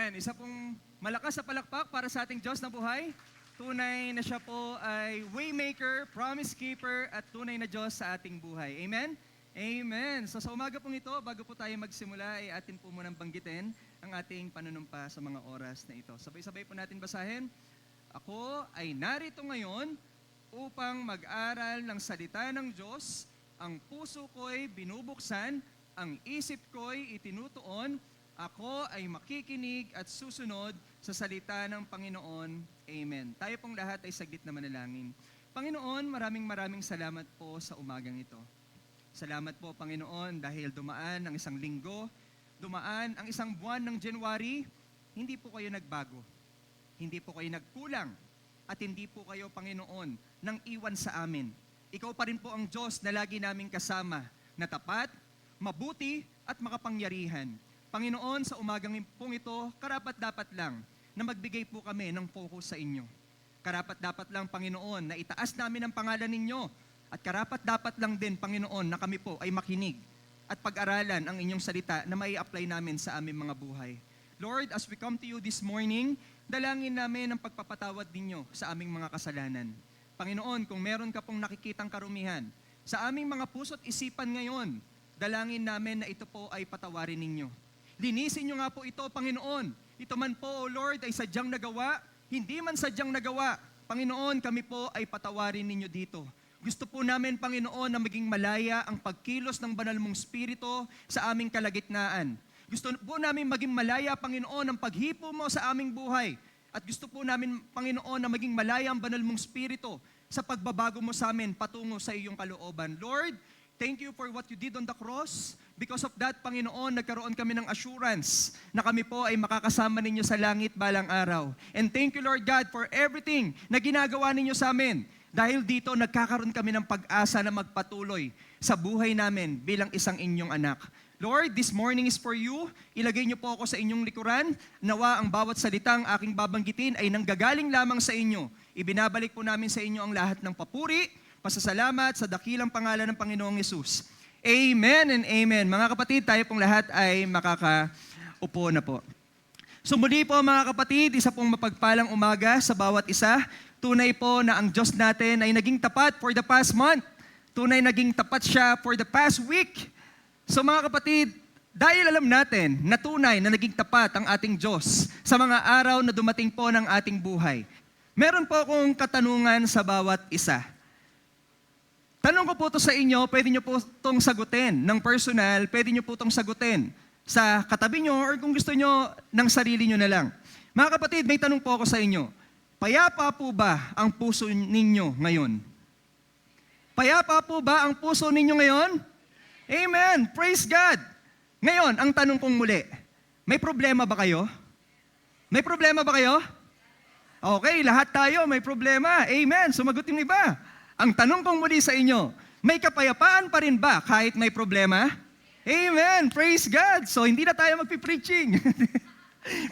Amen. Isa pong malakas sa palakpak para sa ating Diyos na buhay. Tunay na siya po ay waymaker, promise keeper, at tunay na Diyos sa ating buhay. Amen? Amen. So sa umaga pong ito, bago po tayo magsimula, ay atin po munang banggitin ang ating panunumpa sa mga oras na ito. Sabay-sabay po natin basahin. Ako ay narito ngayon upang mag-aral ng salita ng Diyos. Ang puso ko'y binubuksan, ang isip ko'y itinutuon. Ako ay makikinig at susunod sa salita ng Panginoon. Amen. Tayo pong lahat ay saglit na manalangin. Panginoon, maraming salamat po sa umagang ito. Salamat po, Panginoon, dahil dumaan ang isang linggo, dumaan ang isang buwan ng January, hindi po kayo nagbago. Hindi po kayo nagkulang. At hindi po kayo, Panginoon, nang iwan sa amin. Ikaw pa rin po ang Diyos na lagi naming kasama, na tapat, mabuti, at makapangyarihan. Panginoon, sa umagang pong ito, karapat-dapat lang na magbigay po kami ng focus sa inyo. Karapat-dapat lang, Panginoon, na itaas namin ang pangalan ninyo. At karapat-dapat lang din, Panginoon, na kami po ay makinig at pag-aralan ang inyong salita na mai apply namin sa aming mga buhay. Lord, as we come to you this morning, dalangin namin ang pagpapatawad ninyo sa aming mga kasalanan. Panginoon, kung meron ka pong nakikitang karumihan sa aming mga puso't isipan ngayon, dalangin namin na ito po ay patawarin ninyo. Linisin nyo nga po ito, Panginoon. Ito man po, O Lord, ay sadyang nagawa, hindi man sadyang nagawa. Panginoon, kami po ay patawarin ninyo dito. Gusto po namin, Panginoon, na maging malaya ang pagkilos ng banal mong spirito sa aming kalagitnaan. Gusto po namin maging malaya, Panginoon, ang paghipo mo sa aming buhay. At gusto po namin, Panginoon, na maging malaya ang banal mong spirito sa pagbabago mo sa amin patungo sa iyong kalooban. Lord, thank you for what you did on the cross. Because of that, Panginoon, nagkaroon kami ng assurance na kami po ay makakasama ninyo sa langit balang araw. And thank you, Lord God, for everything na ginagawa ninyo sa amin. Dahil dito, nagkakaroon kami ng pag-asa na magpatuloy sa buhay namin bilang isang inyong anak. Lord, this morning is for you. Ilagay niyo po ako sa inyong likuran. Nawa ang bawat salitang aking babanggitin ay nanggagaling lamang sa inyo. Ibinabalik po namin sa inyo ang lahat ng papuri, pasasalamat sa dakilang pangalan ng Panginoong Yesus. Amen and amen. Mga kapatid, tayo pong lahat ay makakaupo na po. So muli po mga kapatid, isa pong mapagpalang umaga sa bawat isa. Tunay po na ang Diyos natin ay naging tapat for the past month. Tunay naging tapat siya for the past week. So mga kapatid, dahil alam natin na tunay na naging tapat ang ating Diyos sa mga araw na dumating po ng ating buhay, meron po akong katanungan sa bawat isa. Tanong ko po ito sa inyo, pwede nyo po itong sagutin ng personal, pwede nyo po itong sagutin sa katabi nyo or kung gusto nyo ng sarili nyo na lang. Mga kapatid, may tanong po ako sa inyo. Payapa po ba ang puso ninyo ngayon? Payapa po ba ang puso ninyo ngayon? Amen! Praise God! Ngayon, ang tanong kong muli, may problema ba kayo? May problema ba kayo? Okay, lahat tayo may problema. Amen! Sumagot yung iba. Ang tanong kong muli sa inyo, may kapayapaan pa rin ba kahit may problema? Amen! Praise God! So, hindi na tayo magpipreaching.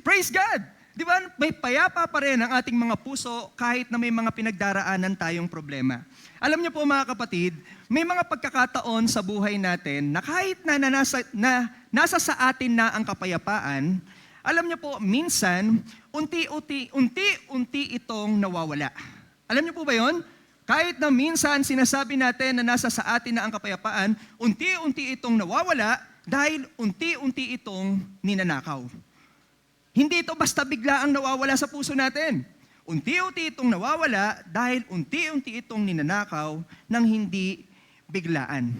Praise God! Di ba, may payapa pa rin ang ating mga puso kahit na may mga pinagdaraanan tayong problema. Alam niyo po mga kapatid, may mga pagkakataon sa buhay natin na kahit na nasa sa atin na ang kapayapaan, alam niyo po, minsan, unti-unti itong nawawala. Alam niyo po ba yon? Kahit na minsan sinasabi natin na nasa sa atin na ang kapayapaan, unti-unti itong nawawala dahil unti-unti itong ninanakaw. Hindi ito basta bigla ang nawawala sa puso natin. Unti-unti itong nawawala dahil unti-unti itong ninanakaw ng hindi biglaan,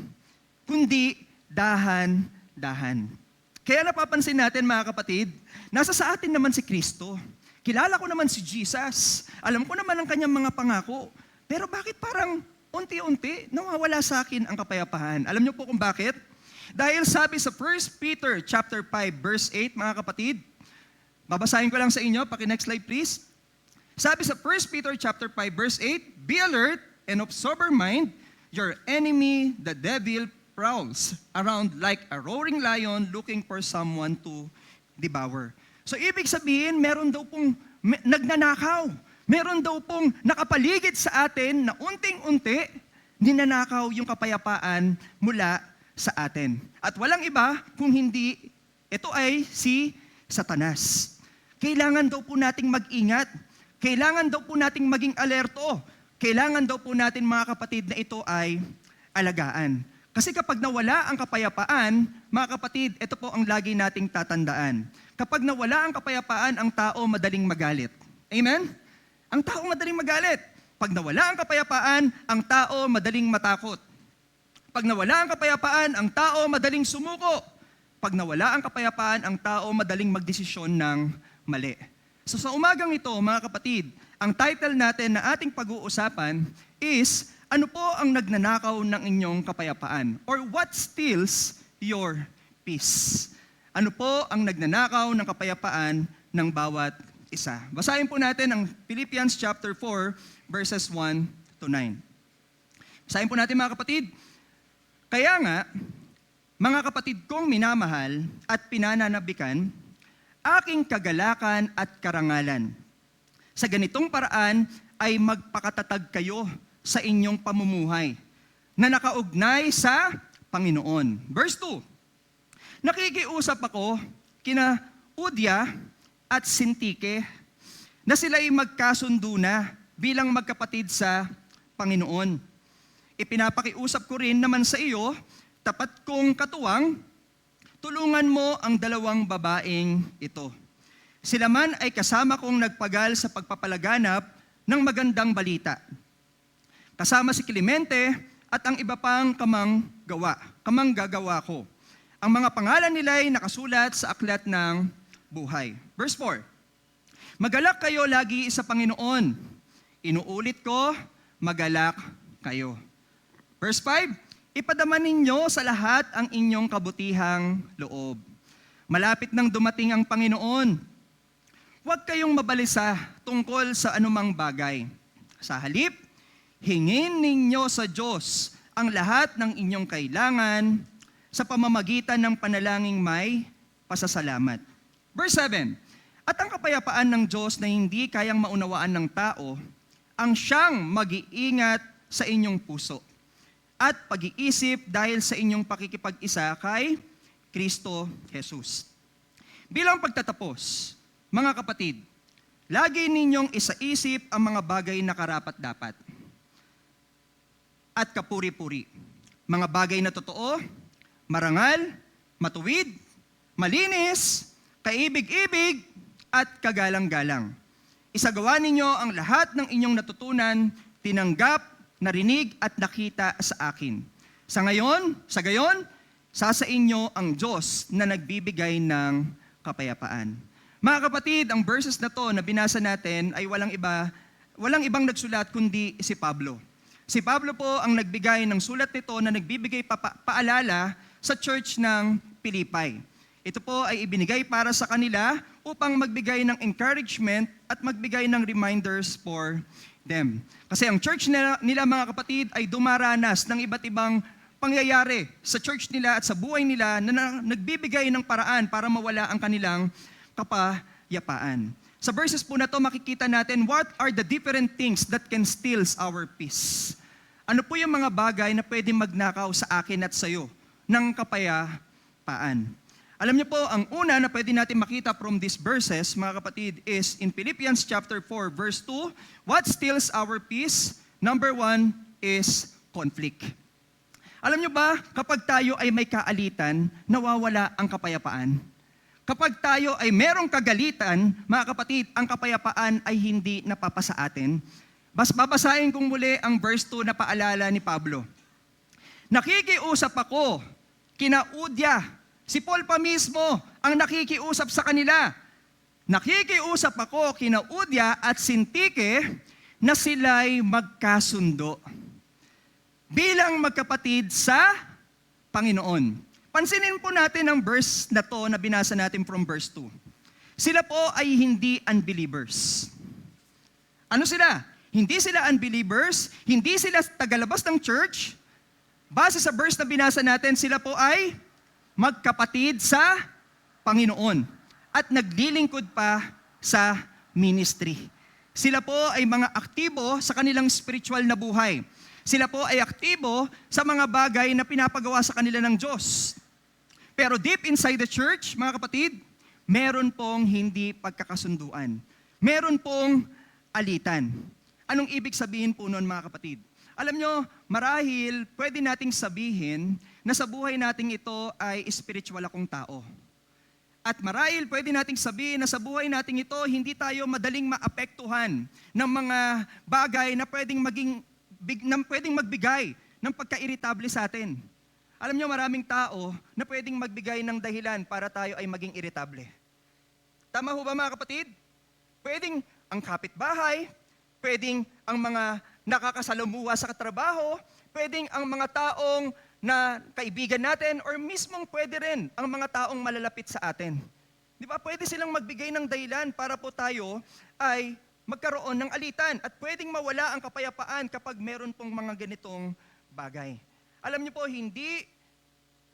kundi dahan-dahan. Kaya napapansin natin mga kapatid, nasa sa atin naman si Kristo. Kilala ko naman si Jesus. Alam ko naman ang kanyang mga pangako. Pero bakit parang unti-unti nawawala sa akin ang kapayapaan? Alam niyo po kung bakit? Dahil sabi sa 1 Peter chapter 5 verse 8, mga kapatid, babasahin ko lang sa inyo, paki-next slide please. Sabi sa 1 Peter chapter 5 verse 8, be alert and of sober mind, your enemy, the devil, prowls around like a roaring lion looking for someone to devour. So ibig sabihin, meron daw pong nagnanakaw. Meron daw pong nakapaligid sa atin na unting-unti ninanakaw yung kapayapaan mula sa atin. At walang iba kung hindi ito ay si Satanas. Kailangan daw po nating mag-ingat. Kailangan daw po nating maging alerto. Kailangan daw po natin mga kapatid na ito ay alagaan. Kasi kapag nawala ang kapayapaan, mga kapatid, ito po ang lagi nating tatandaan. Kapag nawala ang kapayapaan, ang tao madaling magalit. Amen? Ang tao madaling magalit. Pag nawala ang kapayapaan, ang tao madaling matakot. Pag nawala ang kapayapaan, ang tao madaling sumuko. Pag nawala ang kapayapaan, ang tao madaling magdesisyon ng mali. So sa umagang ito, mga kapatid, ang title natin na ating pag-uusapan is, ano po ang nagnanakaw ng inyong kapayapaan? Or what steals your peace? Ano po ang nagnanakaw ng kapayapaan ng bawat isa? Basahin po natin ang Philippians chapter 4, verses 1 to 9. Basahin po natin mga kapatid. Kaya nga, mga kapatid kong minamahal at pinananabikan, aking kagalakan at karangalan. Sa ganitong paraan ay magpakatatag kayo sa inyong pamumuhay na nakaugnay sa Panginoon. Verse 2, nakikiusap ako kina Udya at Sintike na sila'y magkasundo na bilang magkapatid sa Panginoon. Ipinapakiusap ko rin naman sa iyo, tapat kong katuwang, tulungan mo ang dalawang babaeng ito. Sila man ay kasama kong nagpagal sa pagpapalaganap ng magandang balita. Kasama si Clemente at ang iba pang kamang gagawa ko. Ang mga pangalan nila ay nakasulat sa aklat ng buhay. Verse 4, magalak kayo lagi sa Panginoon. Inuulit ko, magalak kayo. Verse 5, ipadama ninyo sa lahat ang inyong kabutihang loob. Malapit nang dumating ang Panginoon. Huwag kayong mabalisa tungkol sa anumang bagay. Sa halip, hingin ninyo sa Diyos ang lahat ng inyong kailangan sa pamamagitan ng panalangin may pasasalamat. Verse 7, at ang kapayapaan ng Diyos na hindi kayang maunawaan ng tao, ang siyang mag-iingat sa inyong puso at pag-iisip dahil sa inyong pakikipag-isa kay Kristo Jesus. Bilang pagtatapos, mga kapatid, lagi ninyong isaisip ang mga bagay na karapat-dapat at kapuri-puri. Mga bagay na totoo, marangal, matuwid, malinis, kaibig-ibig, at kagalang-galang. Isagawa ninyo ang lahat ng inyong natutunan, tinanggap, narinig at nakita sa akin. Sa gayon, sa inyo ang Diyos na nagbibigay ng kapayapaan. Mga kapatid, ang verses na to na binasa natin ay walang ibang nagsulat kundi si Pablo. Si Pablo po ang nagbigay ng sulat nito na nagbibigay paalala sa church ng Pilipay. Ito po ay ibinigay para sa kanila upang magbigay ng encouragement at magbigay ng reminders for them. Kasi ang church nila mga kapatid ay dumaranas ng iba't ibang pangyayari sa church nila at sa buhay nila na nagbibigay ng paraan para mawala ang kanilang kapayapaan. Sa verses po na to makikita natin what are the different things that can steal our peace. Ano po yung mga bagay na pwedeng magnakaw sa akin at sa iyo ng kapayapaan. Alam niyo po, ang una na pwede natin makita from these verses, mga kapatid, is in Philippians chapter 4, verse 2, what steals our peace? Number 1 is conflict. Alam niyo ba, kapag tayo ay may kaalitan, nawawala ang kapayapaan. Kapag tayo ay merong kagalitan, mga kapatid, ang kapayapaan ay hindi napapasa atin. Babasahin kong muli ang verse 2 na paalala ni Pablo. Nakikiusap ako, kina Udya. Si Paul pa mismo ang nakikiusap sa kanila. Nakikiusap ako kina Udya at Sintike na sila'y magkasundo bilang magkapatid sa Panginoon. Pansinin po natin ang verse na to na binasa natin from verse 2. Sila po ay hindi unbelievers. Ano sila? Hindi sila unbelievers, hindi sila tagalabas ng church. Base sa verse na binasa natin, sila po ay magkapatid sa Panginoon at naglilingkod pa sa ministry. Sila po ay mga aktibo sa kanilang spiritual na buhay. Sila po ay aktibo sa mga bagay na pinapagawa sa kanila ng Diyos. Pero deep inside the church, mga kapatid, meron pong hindi pagkakasunduan. Meron pong alitan. Anong ibig sabihin po nun mga kapatid? Alam nyo, marahil pwede nating sabihin na sa buhay nating ito ay spiritual akong tao. At marahil pwede nating sabihin na sa buhay nating ito, hindi tayo madaling maapektuhan ng mga bagay na pwedeng magbigay ng pagka-irritable sa atin. Alam nyo, maraming tao na pwedeng magbigay ng dahilan para tayo ay maging irritable. Tama ho ba mga kapatid? Pwedeng ang kapitbahay, pwedeng ang mga nakakasalamuha sa trabaho, pwedeng ang mga taong na kaibigan natin, or mismong pwede rin ang mga taong malalapit sa atin. Di ba? Pwede silang magbigay ng dahilan para po tayo ay magkaroon ng alitan at pwedeng mawala ang kapayapaan kapag meron pong mga ganitong bagay. Alam niyo po, hindi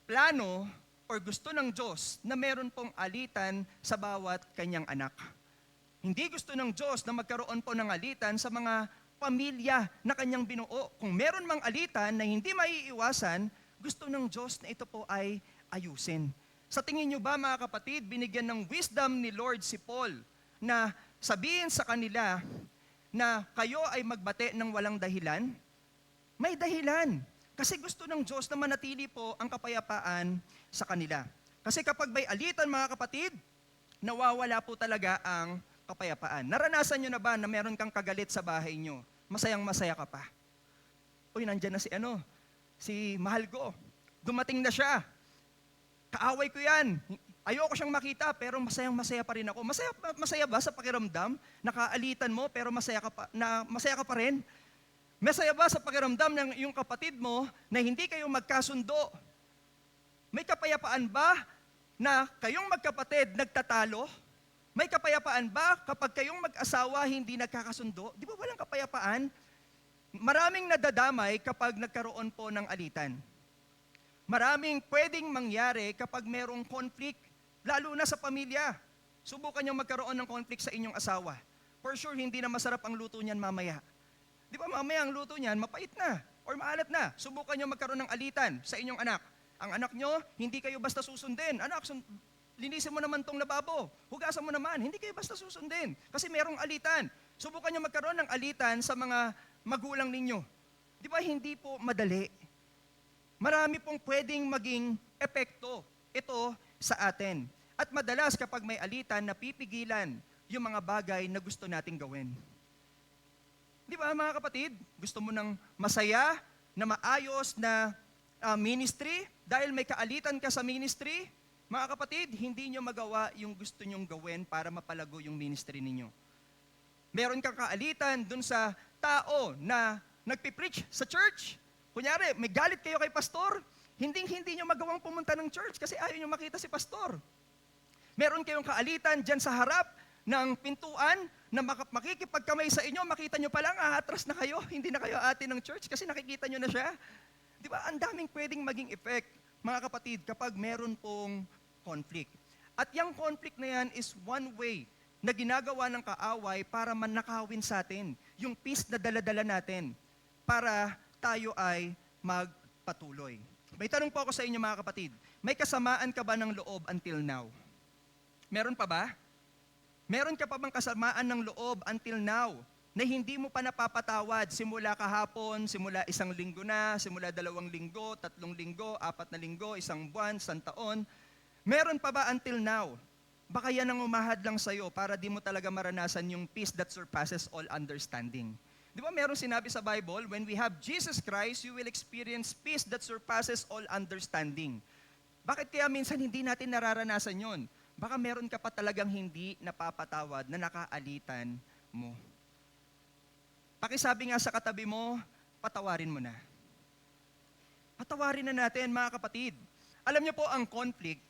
plano or gusto ng Diyos na meron pong alitan sa bawat kanyang anak. Hindi gusto ng Diyos na magkaroon po ng alitan sa mga pamilya na kanyang binuo. Kung meron mang alitan na hindi maiiwasan, gusto ng Diyos na ito po ay ayusin. Sa tingin niyo ba mga kapatid, binigyan ng wisdom ni Lord si Paul na sabihin sa kanila na kayo ay magbate ng walang dahilan? May dahilan. Kasi gusto ng Diyos na manatili po ang kapayapaan sa kanila. Kasi kapag may alitan mga kapatid, nawawala po talaga ang kapayapaan. Naranasan nyo na ba na meron kang kagalit sa bahay nyo? Masayang-masaya ka pa. Uy, nandyan na si mahal ko. Dumating na siya. Kaaway ko yan. Ayoko siyang makita pero masayang-masaya pa rin ako. Masaya ba sa pakiramdam? Nakaalitan mo pero masaya ka pa rin? Masaya ba sa pakiramdam ng iyong kapatid mo na hindi kayo magkasundo? May kapayapaan ba na kayong magkapatid nagtatalo? May kapayapaan ba kapag kayong mag-asawa hindi nagkakasundo? Di ba walang kapayapaan? Maraming nadadamay kapag nagkaroon po ng alitan. Maraming pwedeng mangyari kapag merong conflict, lalo na sa pamilya. Subukan nyo magkaroon ng conflict sa inyong asawa. For sure, hindi na masarap ang luto niyan mamaya. Di ba mamaya ang luto niyan, mapait na or maalat na. Subukan nyo magkaroon ng alitan sa inyong anak. Ang anak nyo, hindi kayo basta susundin. Anak, linisin mo naman tong lababo. Hugasan mo naman. Hindi kayo basta susundin. Kasi merong alitan. Subukan nyo magkaroon ng alitan sa mga magulang ninyo. Di ba hindi po madali? Marami pong pwedeng maging epekto ito sa atin. At madalas kapag may alitan, napipigilan yung mga bagay na gusto nating gawin. Di ba mga kapatid? Gusto mo ng masaya, na maayos na ministry, dahil may kaalitan ka sa ministry, mga kapatid, hindi nyo magawa yung gusto nyong gawin para mapalago yung ministry ninyo. Meron kang kaalitan dun sa tao na nagpipreach sa church. Kunyari, may galit kayo kay pastor, hindi nyo magawang pumunta ng church kasi ayaw nyo makita si pastor. Meron kayong kaalitan dyan sa harap ng pintuan na makikipagkamay sa inyo, makita nyo palang atras na kayo, hindi na kayo ate ng church kasi nakikita nyo na siya. Di ba? Ang daming pwedeng maging effect, mga kapatid, kapag meron pong conflict. At yung conflict na yan is one way na ginagawa ng kaaway para manakawin sa atin yung peace na dala-dala natin para tayo ay magpatuloy. May tanong po ako sa inyo mga kapatid, may kasamaan ka ba ng loob until now? Meron pa ba? Meron ka pa bang kasamaan ng loob until now na hindi mo pa napapatawad simula kahapon, simula 1 linggo na, simula 2 linggo, 3 linggo, 4 na linggo, 1 buwan, 1 taon? Meron pa ba until now? Baka yan ang umahad lang sa'yo para di mo talaga maranasan yung peace that surpasses all understanding. Di ba meron sinabi sa Bible, when we have Jesus Christ, you will experience peace that surpasses all understanding. Bakit kaya minsan hindi natin nararanasan yon? Baka meron ka pa talagang hindi napapatawad na nakaalitan mo. Pakisabi nga sa katabi mo, patawarin mo na. Patawarin na natin mga kapatid. Alam niyo po ang conflict,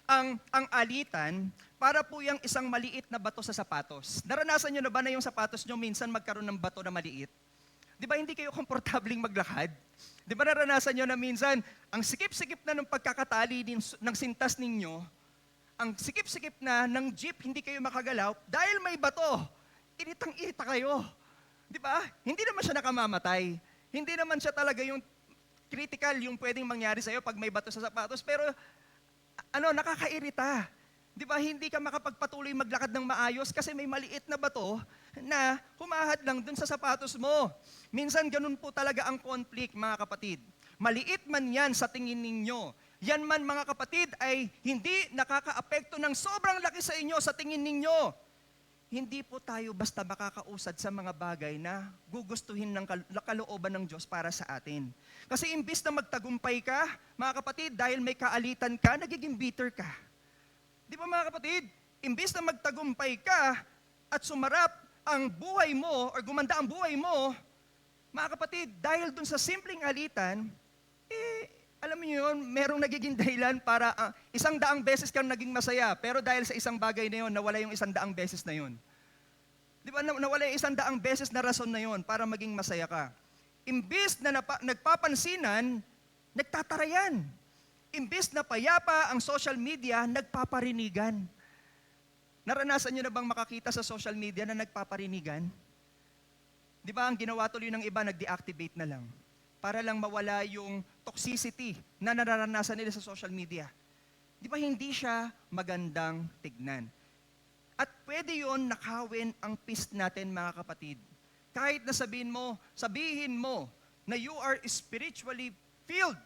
ang alitan, para po yung isang maliit na bato sa sapatos. Naranasan niyo na ba na yung sapatos niyo minsan magkaroon ng bato na maliit? Di ba hindi kayo komportabling maglakad? Di ba naranasan niyo na minsan, ang sikip-sikip na ng pagkakatali ng sintas ninyo, ang sikip-sikip na ng jeep, hindi kayo makagalaw dahil may bato. Iritang-irita kayo. Di ba? Hindi naman siya nakamamatay. Hindi naman siya talaga yung critical yung pwedeng mangyari sa'yo pag may bato sa sapatos. Pero, nakakairita. Di ba, hindi ka makapagpatuloy maglakad ng maayos kasi may maliit na bato na humahad lang dun sa sapatos mo. Minsan ganun po talaga ang conflict, mga kapatid. Maliit man yan sa tingin ninyo. Yan man, mga kapatid, ay hindi nakakaapekto ng sobrang laki sa inyo sa tingin ninyo. Hindi po tayo basta makakausad sa mga bagay na gugustuhin ng kalooban ng Diyos para sa atin. Kasi imbis na magtagumpay ka, mga kapatid, dahil may kaalitan ka, nagiging bitter ka. Di ba, mga kapatid? Imbis na magtagumpay ka at sumarap ang buhay mo or gumanda ang buhay mo, mga kapatid, dahil dun sa simpleng alitan, alam niyo yun, merong nagiging dahilan para 100 beses kang naging masaya, pero dahil sa isang bagay na yun, nawala yung 100 beses na yun. Di ba, nawala yung 100 beses na rason na yun para maging masaya ka. Imbis na nagpapansinan, nagtatarayan. Imbis na payapa ang social media, nagpaparinigan. Naranasan niyo na bang makakita sa social media na nagpaparinigan? Di ba, ang ginawa tuloy ng iba, nag-deactivate na lang. Para lang mawala yung toxicity na nararanasan nila sa social media. Di ba, hindi siya magandang tignan. At pwede yon nakawin ang peace natin, mga kapatid. Kahit na sabihin mo na you are spiritually filled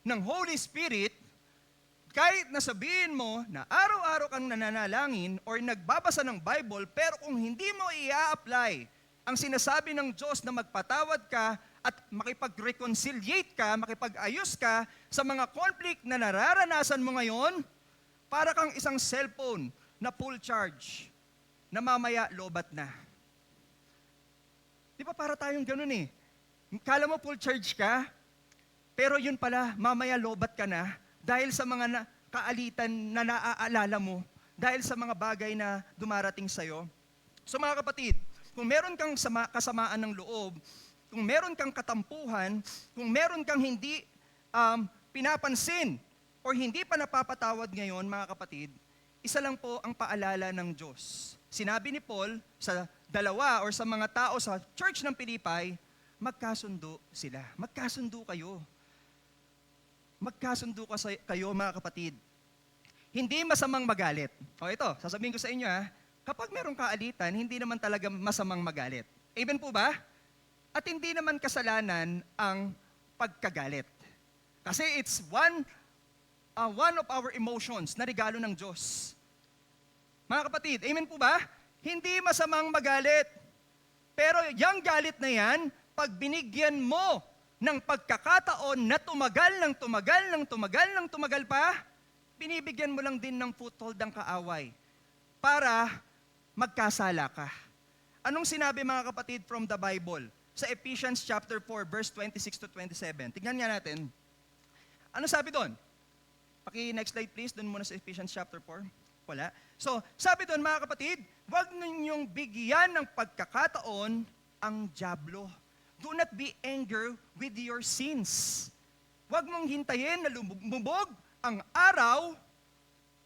ng Holy Spirit, kahit na sabihin mo na araw-araw kang nananalangin or nagbabasa ng Bible, pero kung hindi mo i-apply ang sinasabi ng Diyos na magpatawad ka at makipag-reconciliate ka, makipag-ayos ka sa mga conflict na nararanasan mo ngayon, para kang isang cellphone na full charge, na mamaya lobat na. Di ba para tayong ganun eh? Kala mo full charge ka, pero yun pala, mamaya lobat ka na dahil sa mga kaalitan na naaalala mo, dahil sa mga bagay na dumarating sa'yo. So mga kapatid, kung meron kang kasamaan ng loob, kung meron kang katampuhan, kung meron kang hindi pinapansin o hindi pa napapatawad ngayon, mga kapatid, isa lang po ang paalala ng Diyos. Sinabi ni Paul sa dalawa o sa mga tao sa church ng Pilipay, magkasundo sila. Magkasundo kayo. Magkasundo kayo, mga kapatid. Hindi masamang magalit. O ito, sasabihin ko sa inyo kapag merong kaalitan, hindi naman talaga masamang magalit. Amen po ba? At hindi naman kasalanan ang pagkagalit. Kasi it's one of our emotions na regalo ng Diyos. Mga kapatid, amen po ba? Hindi masamang magalit. Pero yung galit na yan, pag binigyan mo ng pagkakataon na tumagal pa, binibigyan mo lang din ng foothold ang kaaway para magkasala ka. Anong sinabi, mga kapatid, from the Bible? Sa Ephesians chapter 4, verse 26 to 27. Tignan nga natin. Ano sabi doon? Next slide please, doon muna sa Ephesians chapter 4. Wala. So, sabi doon, mga kapatid, huwag ninyong bigyan ng pagkakataon ang dyablo. Do not be angry with your sins. Huwag mong hintayin na lumubog ang araw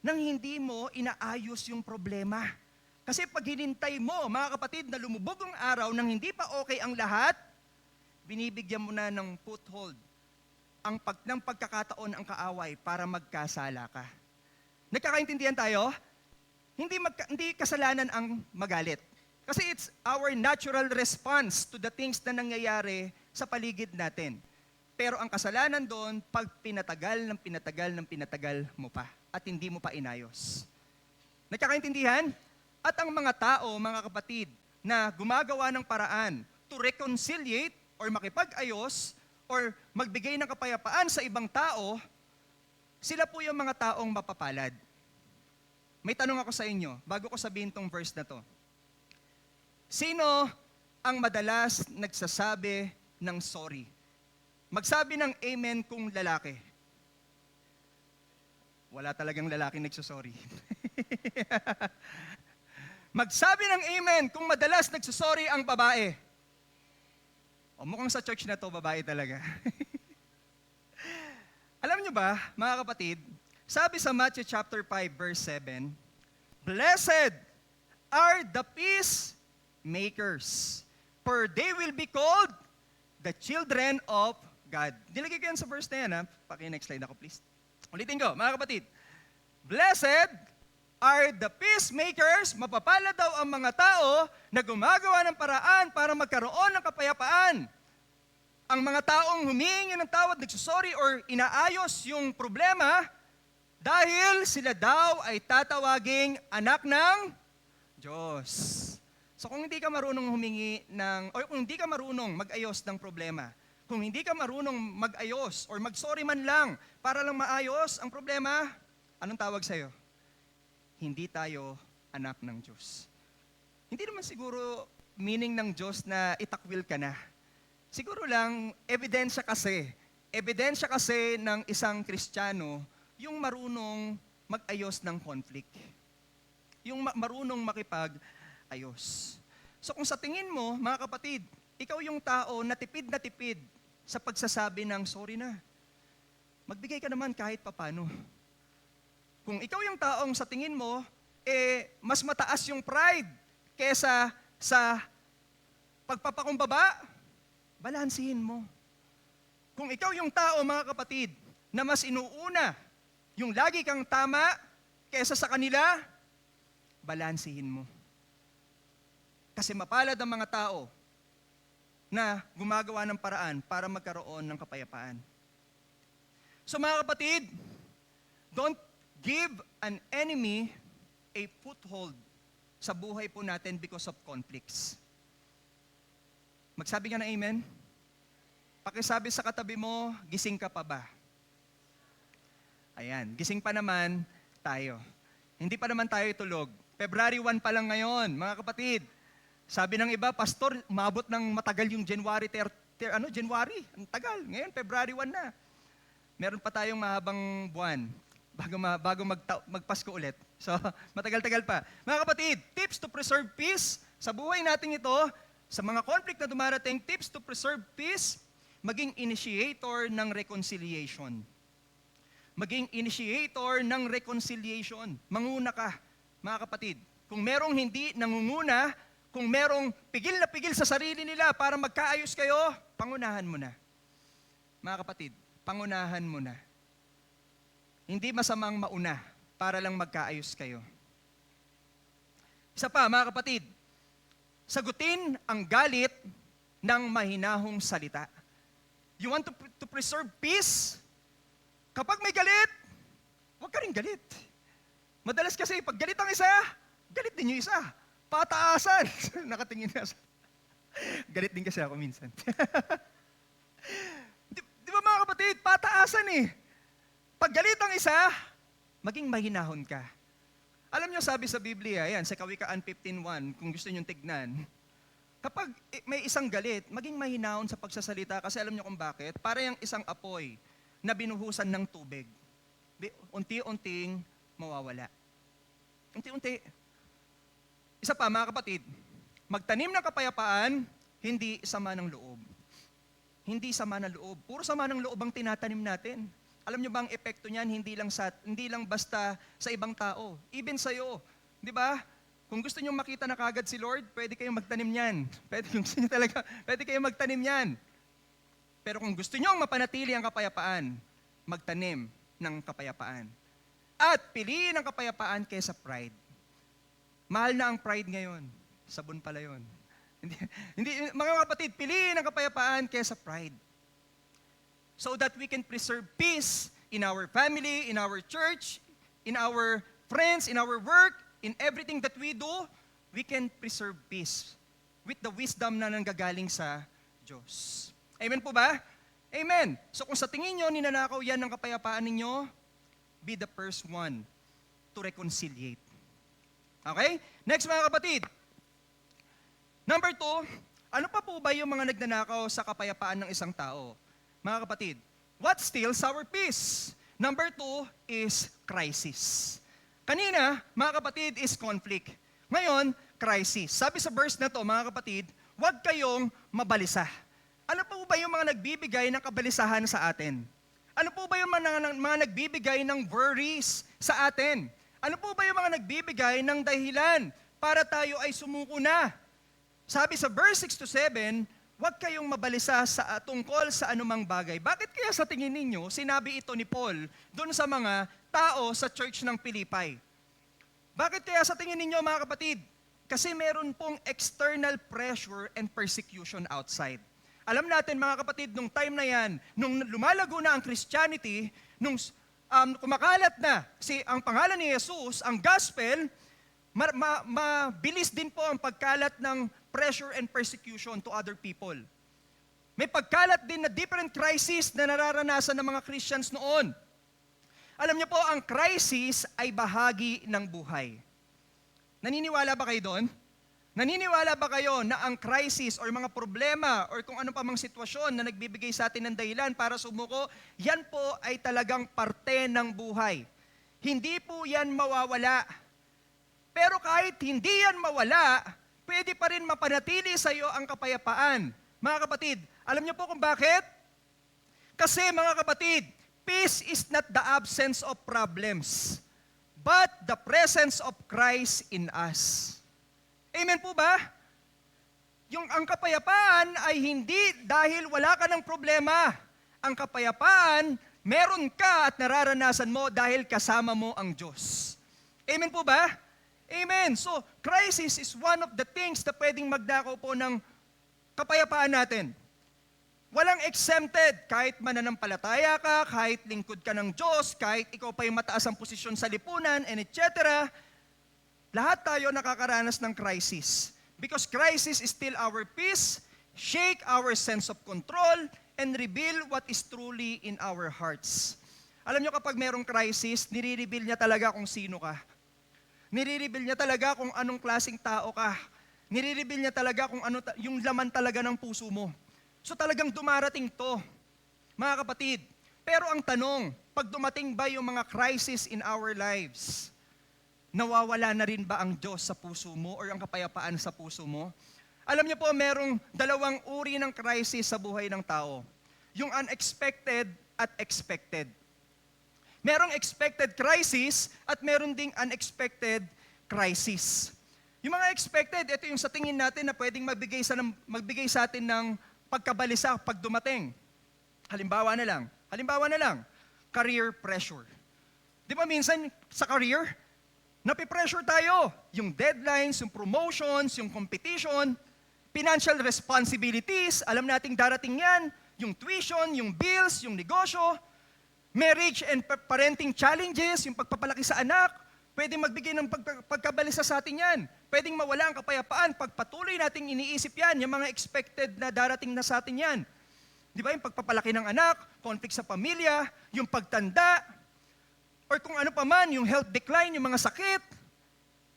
nang hindi mo inaayos yung problema. Kasi pag hinintay mo, mga kapatid, na lumubog ang araw nang hindi pa okay ang lahat, binibigyan mo na ng foothold ng pagkakataon ang kaaway para magkasala ka. Nagkakaintindihan tayo? Hindi kasalanan ang magalit. Kasi it's our natural response to the things na nangyayari sa paligid natin. Pero ang kasalanan doon, pag pinatagal mo pa at hindi mo pa inayos. Nagkakaintindihan? At ang mga tao, mga kapatid, na gumagawa ng paraan to reconciliate or makipag-ayos or magbigay ng kapayapaan sa ibang tao, sila po yung mga taong mapapalad. May tanong ako sa inyo, bago ko sabihin tong verse na to. Sino ang madalas nagsasabi ng sorry? Magsabi ng amen kung lalaki. Wala talagang lalaki nagsasorry. Magsabi ng amen kung madalas nagsasorry ang babae. O mukhang sa church na to, babae talaga. Alam niyo ba, mga kapatid, sabi sa Matthew chapter 5, verse 7, Blessed are the peacemakers, for they will be called the children of God. Nilagay ko yan sa verse na yan. Paki-next slide ako, please. Ulitin ko, mga kapatid. Blessed are the peacemakers. Mapapala daw ang mga tao na gumagawa ng paraan para magkaroon ng kapayapaan. Ang mga taong humihingi ng tawad, nagsusorry or inaayos yung problema dahil sila daw ay tatawaging anak ng Diyos. So kung hindi ka marunong humingi o kung hindi ka marunong mag-ayos ng problema, kung hindi ka marunong mag-ayos or mag-sorry man lang para lang maayos ang problema, anong tawag sa'yo? Hindi tayo anak ng Diyos. Hindi naman siguro meaning ng Diyos na itakwil ka na. Siguro lang, ebidensya kasi ng isang Kristiyano yung marunong mag-ayos ng conflict. Yung marunong makipag-ayos. So kung sa tingin mo, mga kapatid, ikaw yung tao na tipid sa pagsasabi ng sorry na, magbigay ka naman kahit papano. Kung ikaw yung taong sa tingin mo, mas mataas yung pride kesa sa pagpapakumbaba, balansihin mo. Kung ikaw yung tao, mga kapatid, na mas inuuna yung lagi kang tama kesa sa kanila, balansihin mo. Kasi mapalad ang mga tao na gumagawa ng paraan para magkaroon ng kapayapaan. So mga kapatid, don't give an enemy a foothold sa buhay po natin because of conflicts. Magsabi ka na amen? Pakisabi sa katabi mo, gising ka pa ba? Ayan, gising pa naman tayo. Hindi pa naman tayo tulog. February 1 pa lang ngayon, mga kapatid. Sabi ng iba, Pastor, umabot ng matagal yung January, ang tagal. Ngayon, February 1 na. Meron pa tayong mahabang buwan bago magpasko ulit. So, matagal-tagal pa. Mga kapatid, tips to preserve peace sa buhay natin ito, sa mga conflict na dumarating, tips to preserve peace, maging initiator ng reconciliation. Maging initiator ng reconciliation. Manguna ka, mga kapatid. Kung merong hindi nangunguna, kung merong pigil na pigil sa sarili nila para magkaayos kayo, pangunahan mo na. Mga kapatid, pangunahan mo na. Hindi masamang mauna para lang magkaayos kayo. Isa pa, mga kapatid, sagutin ang galit ng mahinahong salita. You want to preserve peace? Kapag may galit, huwag ka rin galit. Madalas kasi, pag galit ang isa, galit din yung isa. Pataasan. Nakatingin na sa... Galit din kasi ako minsan. Di ba mga kapatid, pataasan eh. Pag galit ang isa, maging mahinahon ka. Alam niyo, sabi sa Biblia, yan, sa Kawikaan 15:1, kung gusto niyo tignan, kapag may isang galit, maging mahinahon sa pagsasalita kasi alam niyo kung bakit? Para yung isang apoy na binuhusan ng tubig. Unti-unting mawawala. Unti-unti. Isa pa, mga kapatid, magtanim ng kapayapaan, hindi sama ng loob. Hindi sama ng loob. Puro sama ng loob ang tinatanim natin. Alam niyo ba ang epekto niyan, hindi lang basta sa ibang tao, even sa iyo. 'Di ba? Kung gusto niyo makita na kagad si Lord, pwede kayong magtanim niyan. Pwede kayong magtanim niyan. Pero kung gusto niyo mapanatili ang kapayapaan, magtanim ng kapayapaan. At piliin ang kapayapaan kaysa pride. Mahal na ang pride ngayon. Sabon pala yun. Mga kapatid, piliin ang kapayapaan kaysa pride. So that we can preserve peace in our family, in our church, in our friends, in our work, in everything that we do, we can preserve peace with the wisdom na nanggagaling sa Diyos. Amen po ba? Amen. So kung sa tingin nyo, ninanakaw yan ng kapayapaan ninyo, be the first one to reconciliate. Okay? Next mga kapatid. Number 2, ano pa po ba yung mga nagnanakaw sa kapayapaan ng isang tao? Mga kapatid, what steals our peace? Number 2 is crisis. Kanina, mga kapatid, is conflict. Ngayon, crisis. Sabi sa verse na to, mga kapatid, huwag kayong mabalisa. Ano po ba yung mga nagbibigay ng kabalisahan sa atin? Ano po ba yung mga nagbibigay ng worries sa atin? Ano po ba yung mga nagbibigay ng dahilan para tayo ay sumuko na? Sabi sa verse 6-7, huwag kayong mabalisa tungkol sa anumang bagay. Bakit kaya sa tingin ninyo, sinabi ito ni Paul doon sa mga tao sa church ng Pilipay? Bakit kaya sa tingin ninyo mga kapatid? Kasi meron pong external pressure and persecution outside. Alam natin mga kapatid, nung time na yan, nung lumalago na ang Christianity, nung kumakalat na ang pangalan ni Jesus, ang gospel, mabilis din po ang pagkalat ng pressure and persecution to other people. May pagkalat din na different crisis na nararanasan ng mga Christians noon. Alam niyo po, ang crisis ay bahagi ng buhay. Naniniwala ba kayo doon? Naniniwala ba kayo na ang crisis or mga problema or kung ano pa mang sitwasyon na nagbibigay sa atin ng dahilan para sumuko, yan po ay talagang parte ng buhay. Hindi po yan mawawala. Pero kahit hindi yan mawala, pwede pa rin mapanatili sa iyo ang kapayapaan. Mga kapatid, alam niyo po kung bakit? Kasi mga kapatid, peace is not the absence of problems, but the presence of Christ in us. Amen po ba? Ang kapayapaan ay hindi dahil wala ka ng problema. Ang kapayapaan, meron ka at nararanasan mo dahil kasama mo ang Diyos. Amen po ba? Amen. So, crisis is one of the things na pwedeng magnakaw po ng kapayapaan natin. Walang exempted, kahit mananampalataya ka, kahit lingkod ka ng Diyos, kahit ikaw pa yung mataas ang posisyon sa lipunan, and etc., lahat tayo nakakaranas ng crisis. Because crisis is still our peace, shake our sense of control, and reveal what is truly in our hearts. Alam nyo kapag merong crisis, nire-reveal niya talaga kung sino ka. Nire-reveal niya talaga kung anong klaseng tao ka. Nire-reveal niya talaga kung ano yung laman talaga ng puso mo. So talagang dumarating to, mga kapatid. Pero ang tanong, pag dumating ba yung mga crisis in our lives, nawawala na rin ba ang Diyos sa puso mo or ang kapayapaan sa puso mo? Alam niyo po, merong dalawang uri ng crisis sa buhay ng tao. Yung unexpected at expected. Merong expected crisis at meron ding unexpected crisis. Yung mga expected, ito yung sa tingin natin na pwedeng magbigay sa atin ng pagkabalisa pag dumating. Halimbawa na lang, career pressure. Di ba minsan sa career, napipressure tayo. Yung deadlines, yung promotions, yung competition, financial responsibilities, alam nating darating yan, yung tuition, yung bills, yung negosyo, marriage and parenting challenges, yung pagpapalaki sa anak, pwedeng magbigay ng pagkabalisa sa atin yan. Pwedeng mawala ang kapayapaan pag patuloy nating iniisip yan, yung mga expected na darating na sa atin yan. Di ba yung pagpapalaki ng anak, conflict sa pamilya, yung pagtanda, or kung ano pa man, yung health decline, yung mga sakit.